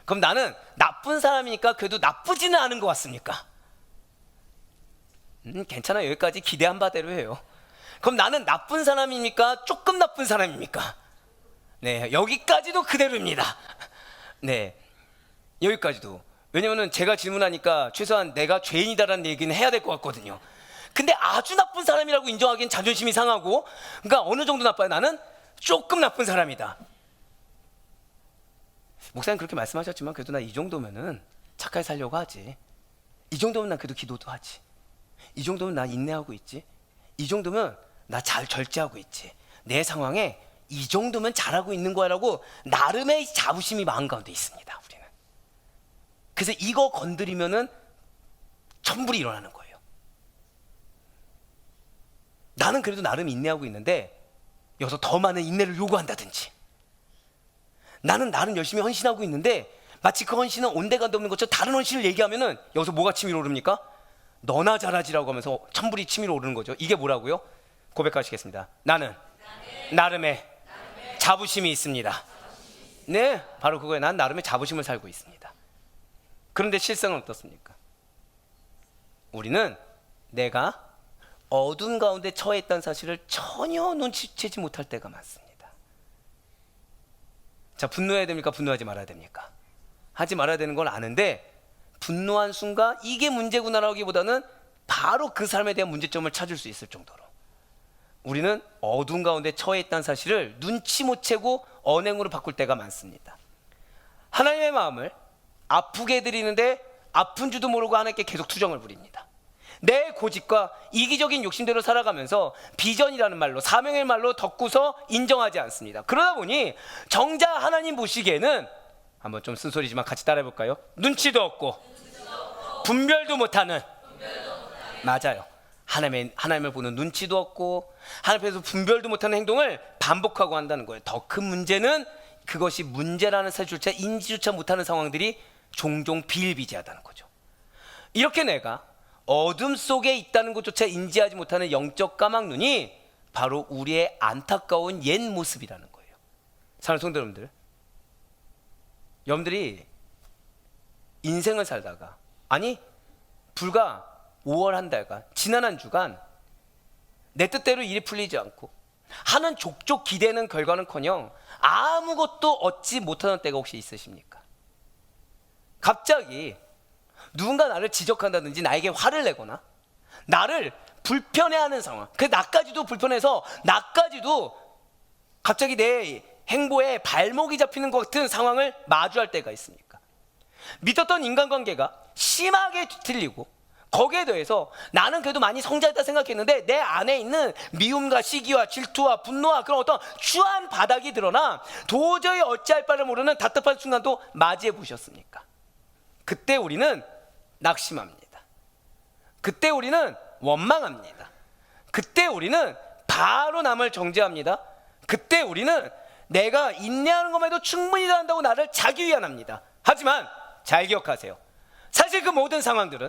[SPEAKER 1] 그럼 나는 나쁜 사람이니까 그래도 나쁘지는 않은 것 같습니까? 괜찮아, 여기까지 기대한 바대로 해요. 그럼 나는 나쁜 사람입니까? 조금 나쁜 사람입니까? 네, 여기까지도 그대로입니다. 네, 여기까지도. 왜냐면은 제가 질문하니까 최소한 내가 죄인이다라는 얘기는 해야 될 것 같거든요. 근데 아주 나쁜 사람이라고 인정하기엔 자존심이 상하고, 그러니까 어느 정도 나빠요? 나는 조금 나쁜 사람이다. 목사님 그렇게 말씀하셨지만 그래도 나 이 정도면은 착하게 살려고 하지. 이 정도면 난 그래도 기도도 하지. 이 정도면 나 인내하고 있지. 이 정도면 나 잘 절제하고 있지. 내 상황에 이 정도면 잘하고 있는 거야라고 나름의 자부심이 마음 가운데 있습니다, 우리는. 그래서 이거 건드리면은 천불이 일어나는 거예요. 나는 그래도 나름 인내하고 있는데 여기서 더 많은 인내를 요구한다든지, 나는 나름 열심히 헌신하고 있는데 마치 그 헌신은 온데간데 없는 것처럼 다른 헌신을 얘기하면은 여기서 뭐가 치밀어 오릅니까? 너나 잘하지라고 하면서 천불이 치밀어 오르는 거죠. 이게 뭐라고요? 고백하시겠습니다. 나는 나름의 자부심이 있습니다. 네, 바로 그거예요. 난 나름의 자부심을 살고 있습니다. 그런데 실상은 어떻습니까? 우리는 내가 어둠 가운데 처해 있다는 사실을 전혀 눈치채지 못할 때가 많습니다. 자, 분노해야 됩니까? 분노하지 말아야 됩니까? 하지 말아야 되는 걸 아는데 분노한 순간 이게 문제구나라기보다는 바로 그 삶에 대한 문제점을 찾을 수 있을 정도로 우리는 어둠 가운데 처해 있다는 사실을 눈치 못 채고 언행으로 바꿀 때가 많습니다. 하나님의 마음을 아프게 해드리는데 아픈 줄도 모르고 하나님께 계속 투정을 부립니다. 내 고집과 이기적인 욕심대로 살아가면서 비전이라는 말로, 사명의 말로 덮고서 인정하지 않습니다. 그러다 보니 정작 하나님 보시기에는, 한번 좀 쓴소리지만 같이 따라해볼까요? 눈치도 없고 분별도 못하는, 맞아요. 하나님을 보는 눈치도 없고 하나님 앞에서 분별도 못하는 행동을 반복하고 한다는 거예요. 더 큰 문제는 그것이 문제라는 사실조차 인지조차 못하는 상황들이 종종 비일비재하다는 거죠. 이렇게 내가 어둠 속에 있다는 것조차 인지하지 못하는 영적 까막눈이 바로 우리의 안타까운 옛 모습이라는 거예요. 사랑하는 성도 여러분들, 여러분들이 인생을 살다가, 아니 불과 5월 한 달간, 지난 한 주간 내 뜻대로 일이 풀리지 않고 하는 족족 기대는 결과는커녕 아무것도 얻지 못하는 때가 혹시 있으십니까? 갑자기 누군가 나를 지적한다든지 나에게 화를 내거나 나를 불편해하는 상황, 그 나까지도 불편해서 나까지도 갑자기 내 행보에 발목이 잡히는 것 같은 상황을 마주할 때가 있습니까? 믿었던 인간관계가 심하게 뒤틀리고 거기에 대해서 나는 그래도 많이 성장했다 생각했는데 내 안에 있는 미움과 시기와 질투와 분노와 그런 어떤 추한 바닥이 드러나 도저히 어찌할 바를 모르는 답답한 순간도 맞이해 보셨습니까? 그때 우리는 낙심합니다. 그때 우리는 원망합니다. 그때 우리는 바로 남을 정죄합니다. 그때 우리는 내가 인내하는 것만 해도 충분히 잘한다고 나를 자기 위안합니다. 하지만 잘 기억하세요. 사실 그 모든 상황들은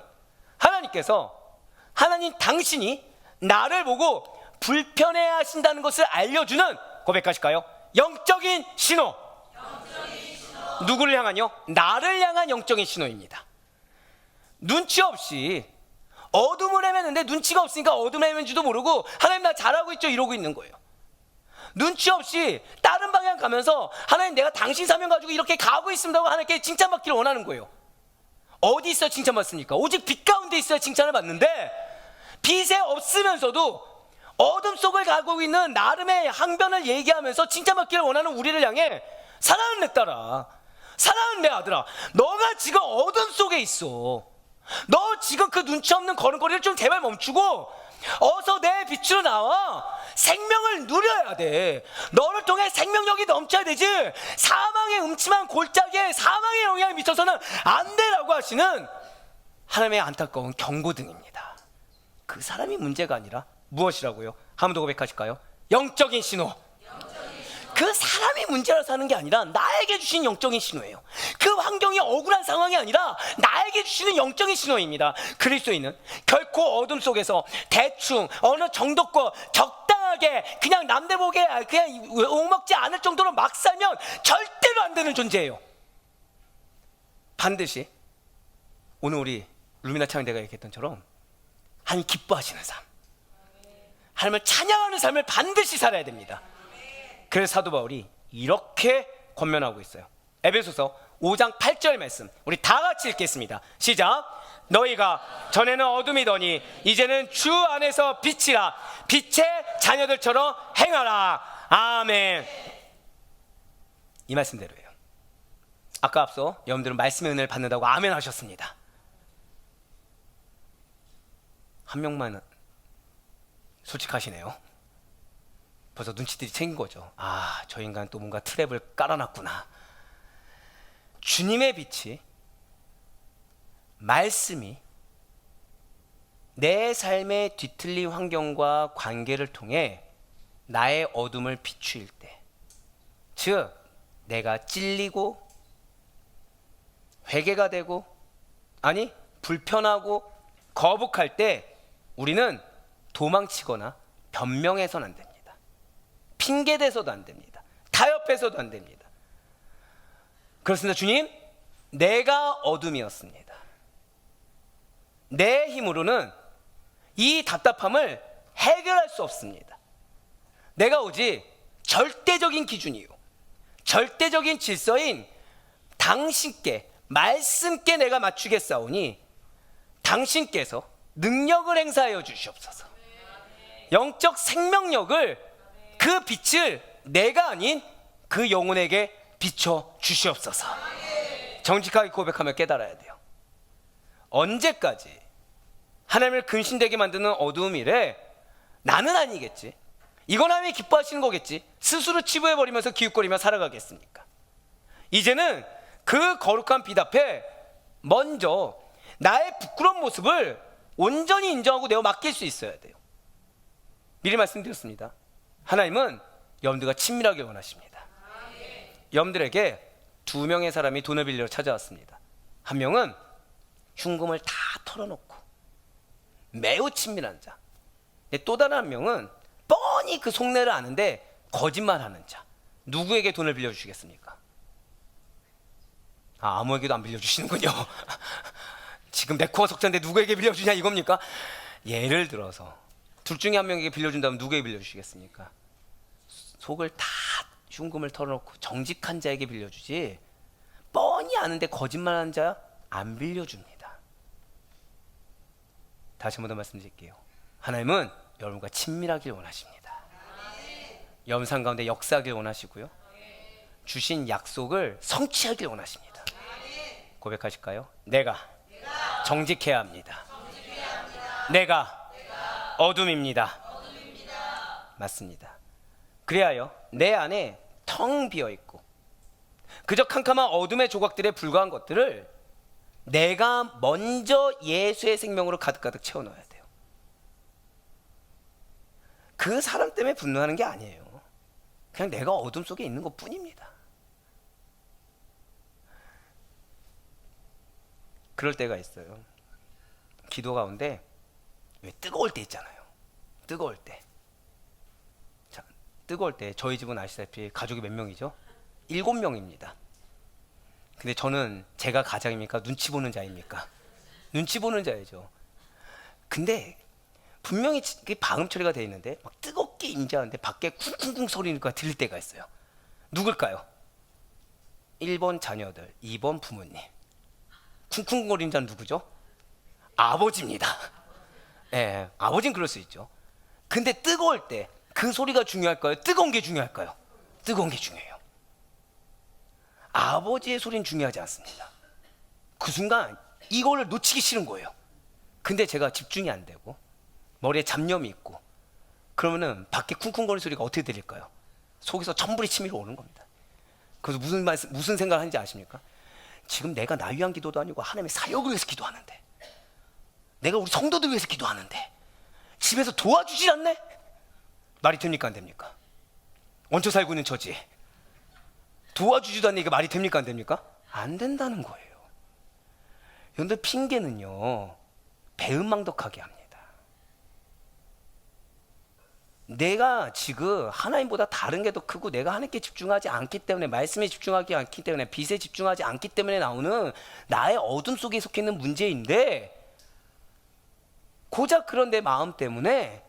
[SPEAKER 1] 하나님 당신이 나를 보고 불편해 하신다는 것을 알려주는, 고백하실까요? 영적인 신호. 누구를 향한요? 나를 향한 영적인 신호입니다. 눈치 없이 어둠을 헤매는데 눈치가 없으니까 어둠을 헤매는지도 모르고 하나님 나 잘하고 있죠 이러고 있는 거예요. 눈치 없이 다른 방향 가면서 하나님 내가 당신 사명 가지고 이렇게 가고 있습니다 하고 하나님께 칭찬받기를 원하는 거예요. 어디 있어야 칭찬받습니까? 오직 빛 가운데 있어야 칭찬을 받는데 빛에 없으면서도 어둠 속을 가고 있는 나름의 항변을 얘기하면서 칭찬받기를 원하는 우리를 향해 사랑하는 내 딸아, 사랑하는 내 아들아, 너가 지금 어둠 속에 있어. 너 지금 그 눈치 없는 걸음걸이를 좀 제발 멈추고 어서 내 빛으로 나와 생명을 누려야 돼. 너를 통해 생명력이 넘쳐야 되지 사망의 음침한 골짜기에 사망의 영향을 미쳐서는 안 되라고 하시는 하나님의 안타까운 경고등입니다. 그 사람이 문제가 아니라 무엇이라고요? 한 번 더 고백하실까요? 영적인 신호. 그 사람이 문제라서 하는 게 아니라 나에게 주신 영적인 신호예요. 그 환경이 억울한 상황이 아니라 나에게 주시는 영적인 신호입니다. 그리스도인은 결코 어둠 속에서 대충 어느 정도껏 적당하게 그냥 남들 보기에 그냥 옥먹지 않을 정도로 막 살면 절대로 안 되는 존재예요. 반드시 오늘 우리 루미나 창대가 얘기했던 처럼 하나님 기뻐하시는 삶, 하나님을 찬양하는 삶을 반드시 살아야 됩니다. 그래서 사도 바울이 이렇게 권면하고 있어요. 에베소서 5장 8절 말씀 우리 다 같이 읽겠습니다. 시작. 너희가 전에는 어둠이더니 이제는 주 안에서 빛이라. 빛의 자녀들처럼 행하라. 아멘. 이 말씀대로예요. 아까 앞서 여러분들은 말씀의 은혜를 받는다고 아멘 하셨습니다. 한 명만 솔직하시네요. 벌써 눈치들이 챙긴 거죠. 아, 저 인간 또 뭔가 트랩을 깔아놨구나. 주님의 빛이, 말씀이 내 삶의 뒤틀린 환경과 관계를 통해 나의 어둠을 비추일 때, 즉 내가 찔리고 회개가 되고 아니 불편하고 거북할 때 우리는 도망치거나 변명해서는 안 됩니다. 핑계대서도 안 됩니다. 타협해서도 안 됩니다. 그렇습니다. 주님, 내가 어둠이었습니다. 내 힘으로는 이 답답함을 해결할 수 없습니다. 내가 오직 절대적인 기준이요, 절대적인 질서인 당신께, 말씀께 내가 맞추겠사오니 당신께서 능력을 행사하여 주시옵소서. 영적 생명력을, 그 빛을 내가 아닌 그 영혼에게 비춰 주시옵소서. 정직하게 고백하며 깨달아야 돼요. 언제까지 하나님을 근심되게 만드는 어두움 일에 나는 아니겠지, 이건 하나님이 기뻐하시는 거겠지, 스스로 치부해버리면서 기웃거리며 살아가겠습니까? 이제는 그 거룩한 빛 앞에 먼저 나의 부끄러운 모습을 온전히 인정하고 내어 맡길 수 있어야 돼요. 미리 말씀드렸습니다. 하나님은 여러분들과 친밀하게 원하십니다. 여러분들에게 두 명의 사람이 돈을 빌리러 찾아왔습니다. 한 명은 흉금을 다 털어놓고 매우 친밀한 자, 또 다른 한 명은 뻔히 그 속내를 아는데 거짓말하는 자. 누구에게 돈을 빌려주시겠습니까? 아무에게도 안 빌려주시는군요. 지금 내 코어 석자인데 누구에게 빌려주냐 이겁니까? 예를 들어서 둘 중에 한 명에게 빌려준다면 누구에게 빌려주시겠습니까? 속을 다 흉금을 털어놓고 정직한 자에게 빌려주지, 뻔히 아는데 거짓말하는 자 안 빌려줍니다. 다시 한 번 더 말씀드릴게요. 하나님은 여러분과 친밀하길 원하십니다. 여러분 삶 가운데 역사하길 원하시고요, 주신 약속을 성취하길 원하십니다. 고백하실까요? 내가 정직해야 합니다. 내가 어둠입니다. 맞습니다. 그리하여 내 안에 텅 비어있고 그저 캄캄한 어둠의 조각들에 불과한 것들을 내가 먼저 예수의 생명으로 가득가득 채워넣어야 돼요. 그 사람 때문에 분노하는 게 아니에요. 그냥 내가 어둠 속에 있는 것 뿐입니다. 그럴 때가 있어요. 기도 가운데 왜 뜨거울 때 있잖아요. 뜨거울 때. 자, 뜨거울 때 저희 집은 아시다시피 가족이 몇 명이죠? 7명입니다. 근데 저는 제가 가장입니까? 눈치 보는 자입니까? 눈치 보는 자이죠. 근데 분명히 방음 처리가 돼 있는데 막 뜨겁게 임재하는데 밖에 쿵쿵쿵 소리가 들릴 때가 있어요. 누굴까요? 1번 자녀들, 2번 부모님. 쿵쿵거리는 자는 누구죠? 아버지입니다. 예, 아버지는 그럴 수 있죠. 근데 뜨거울 때 그 소리가 중요할까요? 뜨거운 게 중요할까요? 뜨거운 게 중요해요. 아버지의 소리는 중요하지 않습니다. 그 순간 이거를 놓치기 싫은 거예요. 근데 제가 집중이 안 되고 머리에 잡념이 있고 그러면은 밖에 쿵쿵거리는 소리가 어떻게 들릴까요? 속에서 천불이 치밀어 오는 겁니다. 그래서 무슨 생각을 하는지 아십니까? 지금 내가 나 위한 기도도 아니고 하나님의 사역을 위해서 기도하는데, 내가 우리 성도들 위해서 기도하는데 집에서 도와주질 않네? 말이 됩니까 안 됩니까? 얹혀 살고 있는 처지 도와주지도 않는 이게 말이 됩니까 안 됩니까? 안 된다는 거예요. 여러분들 핑계는요 배은망덕하게 합니다. 내가 지금 하나님보다 다른 게 더 크고 내가 하나님께 집중하지 않기 때문에, 말씀에 집중하지 않기 때문에, 빛에 집중하지 않기 때문에 나오는 나의 어둠 속에 속해 있는 문제인데, 고작 그런 내 마음 때문에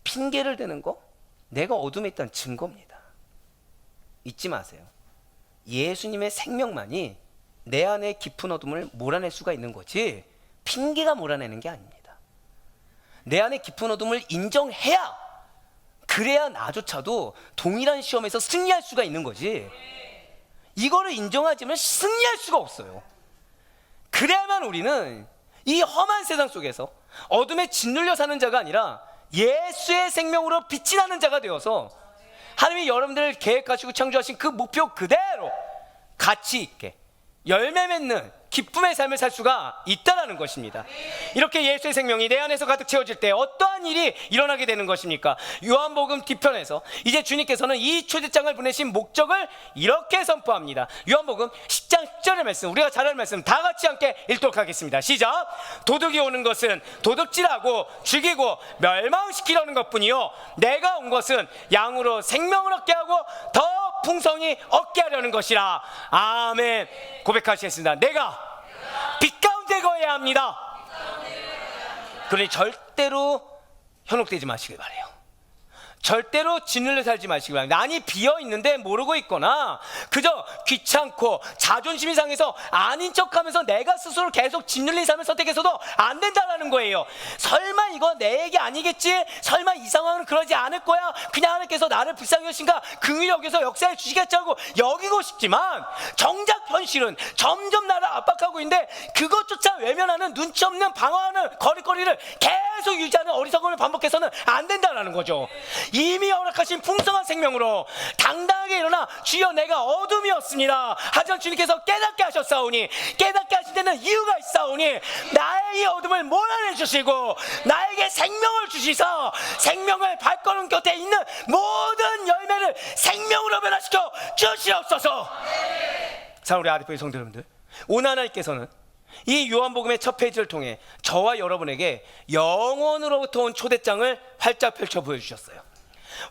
[SPEAKER 1] 핑계를 대는 거, 내가 어둠에 있다는 증거입니다. 잊지 마세요. 예수님의 생명만이 내 안에 깊은 어둠을 몰아낼 수가 있는 거지 핑계가 몰아내는 게 아닙니다. 내 안에 깊은 어둠을 인정해야, 그래야 나조차도 동일한 시험에서 승리할 수가 있는 거지, 이거를 인정하지 않으면 승리할 수가 없어요. 그래야만 우리는 이 험한 세상 속에서 어둠에 짓눌려 사는 자가 아니라 예수의 생명으로 빛이 나는 자가 되어서 하나님이 여러분들을 계획하시고 창조하신 그 목표 그대로 가치 있게 열매 맺는 기쁨의 삶을 살 수가 있다는 것입니다. 이렇게 예수의 생명이 내 안에서 가득 채워질 때 어떠한 일이 일어나게 되는 것입니까? 요한복음 뒤편에서 이제 주님께서는 이 초대장을 보내신 목적을 이렇게 선포합니다. 요한복음 10장 10절의 말씀, 우리가 잘 아는 말씀 다 같이 함께 읽도록 하겠습니다. 시작. 도둑이 오는 것은 도둑질하고 죽이고 멸망시키려는 것뿐이요, 내가 온 것은 양으로 생명을 얻게 하고 더 풍성히 얻게 하려는 것이라. 아멘. 고백하시겠습니다. 내가 빛 가운데 거해야 합니다. 그러니 절대로 현혹되지 마시길 바래요. 절대로 짓눌려 살지 마시기 바랍니다. 난이 비어있는데 모르고 있거나 그저 귀찮고 자존심이 상해서 아닌 척하면서 내가 스스로 계속 짓눌린 삶을 선택해서도 안 된다는 거예요. 설마 이거 내 얘기 아니겠지? 설마 이 상황은 그러지 않을 거야? 그냥 하나님께서 나를 불쌍히 여기신가 긍휼히 여기서 역사해 주시겠지 하고 여기고 싶지만, 정작 현실은 점점 나를 압박하고 있는데 그것조차 외면하는, 눈치 없는 방어하는 거리거리를 계속 유지하는 어리석음을 반복해서는 안 된다는 거죠. 이미 허락하신 풍성한 생명으로 당당하게 일어나 주여 내가 어둠이었습니다 하지만 주님께서 깨닫게 하셨사오니, 깨닫게 하신 데는 이유가 있사오니 나의 이 어둠을 몰아내 주시고 나에게 생명을 주시사 생명을 발걸음 곁에 있는 모든 열매를 생명으로 변화시켜 주시옵소서. 자, 우리 아디포의 성도 여러분들, 오늘 하나님께서는 이 요한복음의 첫 페이지를 통해 저와 여러분에게 영원으로부터 온 초대장을 활짝 펼쳐 보여주셨어요.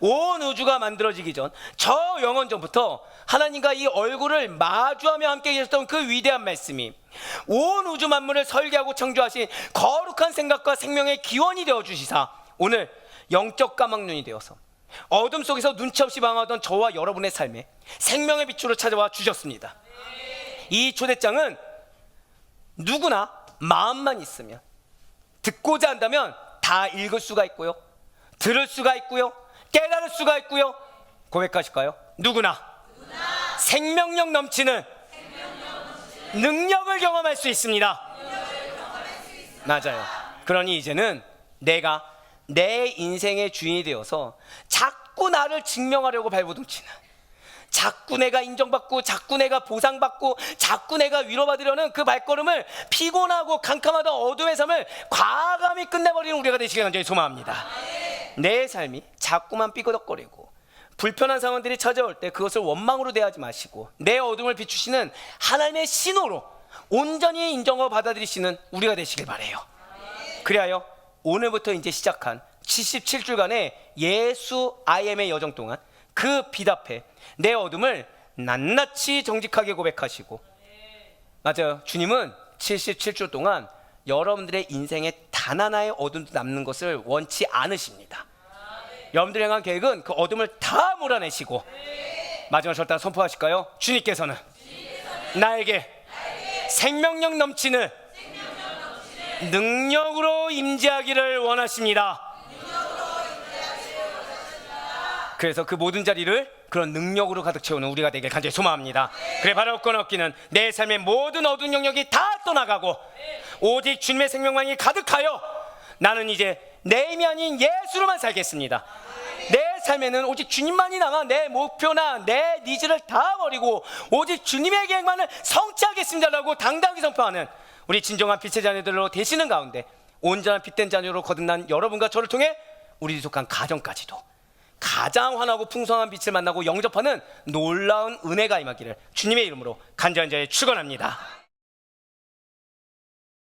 [SPEAKER 1] 온 우주가 만들어지기 전 저 영원 전부터 하나님과 이 얼굴을 마주하며 함께 계셨던 그 위대한 말씀이 온 우주 만물을 설계하고 창조하신 거룩한 생각과 생명의 기원이 되어 주시사 오늘 영적 까막눈이 되어서 어둠 속에서 눈치 없이 방황하던 저와 여러분의 삶에 생명의 빛으로 찾아와 주셨습니다. 이 초대장은 누구나 마음만 있으면, 듣고자 한다면 다 읽을 수가 있고요, 들을 수가 있고요, 깨달을 수가 있고요. 고백하실까요? 누구나 생명력 넘치는 능력을 경험할 수 있습니다. 맞아요. 그러니 이제는 내가 내 인생의 주인이 되어서 자꾸 나를 증명하려고 발버둥치는, 자꾸 내가 인정받고 자꾸 내가 보상받고 자꾸 내가 위로받으려는 그 발걸음을 피곤하고 캄캄하던 어둠의 삶을 과감히 끝내버리는 우리가 되시길 간절히 소망합니다. 내 삶이 자꾸만 삐거덕거리고 불편한 상황들이 찾아올 때 그것을 원망으로 대하지 마시고 내 어둠을 비추시는 하나님의 신호로 온전히 인정하고 받아들이시는 우리가 되시길 바라요. 그리하여 오늘부터 이제 시작한 77주간의 예수 IM의 여정 동안 그 빛 앞에 내 어둠을 낱낱이 정직하게 고백하시고, 맞아요, 주님은 77주 동안 여러분들의 인생의 단 하나의 어둠도 남는 것을 원치 않으십니다. 여러분들이 향한 계획은 그 어둠을 다 몰아내시고 마지막 절단 선포하실까요? 주님께서는 나에게 생명력 넘치는 능력으로 임재하기를 원하십니다. 그래서 그 모든 자리를 그런 능력으로 가득 채우는 우리가 되길 간절히 소망합니다. 그래 바로 얻고 얻기는 내 삶의 모든 어두운 영역이 다 떠나가고 오직 주님의 생명만이 가득하여 나는 이제 내 힘이 아닌 예수로만 살겠습니다. 내 삶에는 오직 주님만이 남아 내 목표나 내 니즈를 다 버리고 오직 주님의 계획만을 성취하겠습니다라고 당당히 선포하는 우리 진정한 빛의 자녀들로 되시는 가운데 온전한 빛된 자녀로 거듭난 여러분과 저를 통해 우리 속한 가정까지도 가장 환하고 풍성한 빛을 만나고 영접하는 놀라운 은혜가 임하기를 주님의 이름으로 간절히 축원합니다.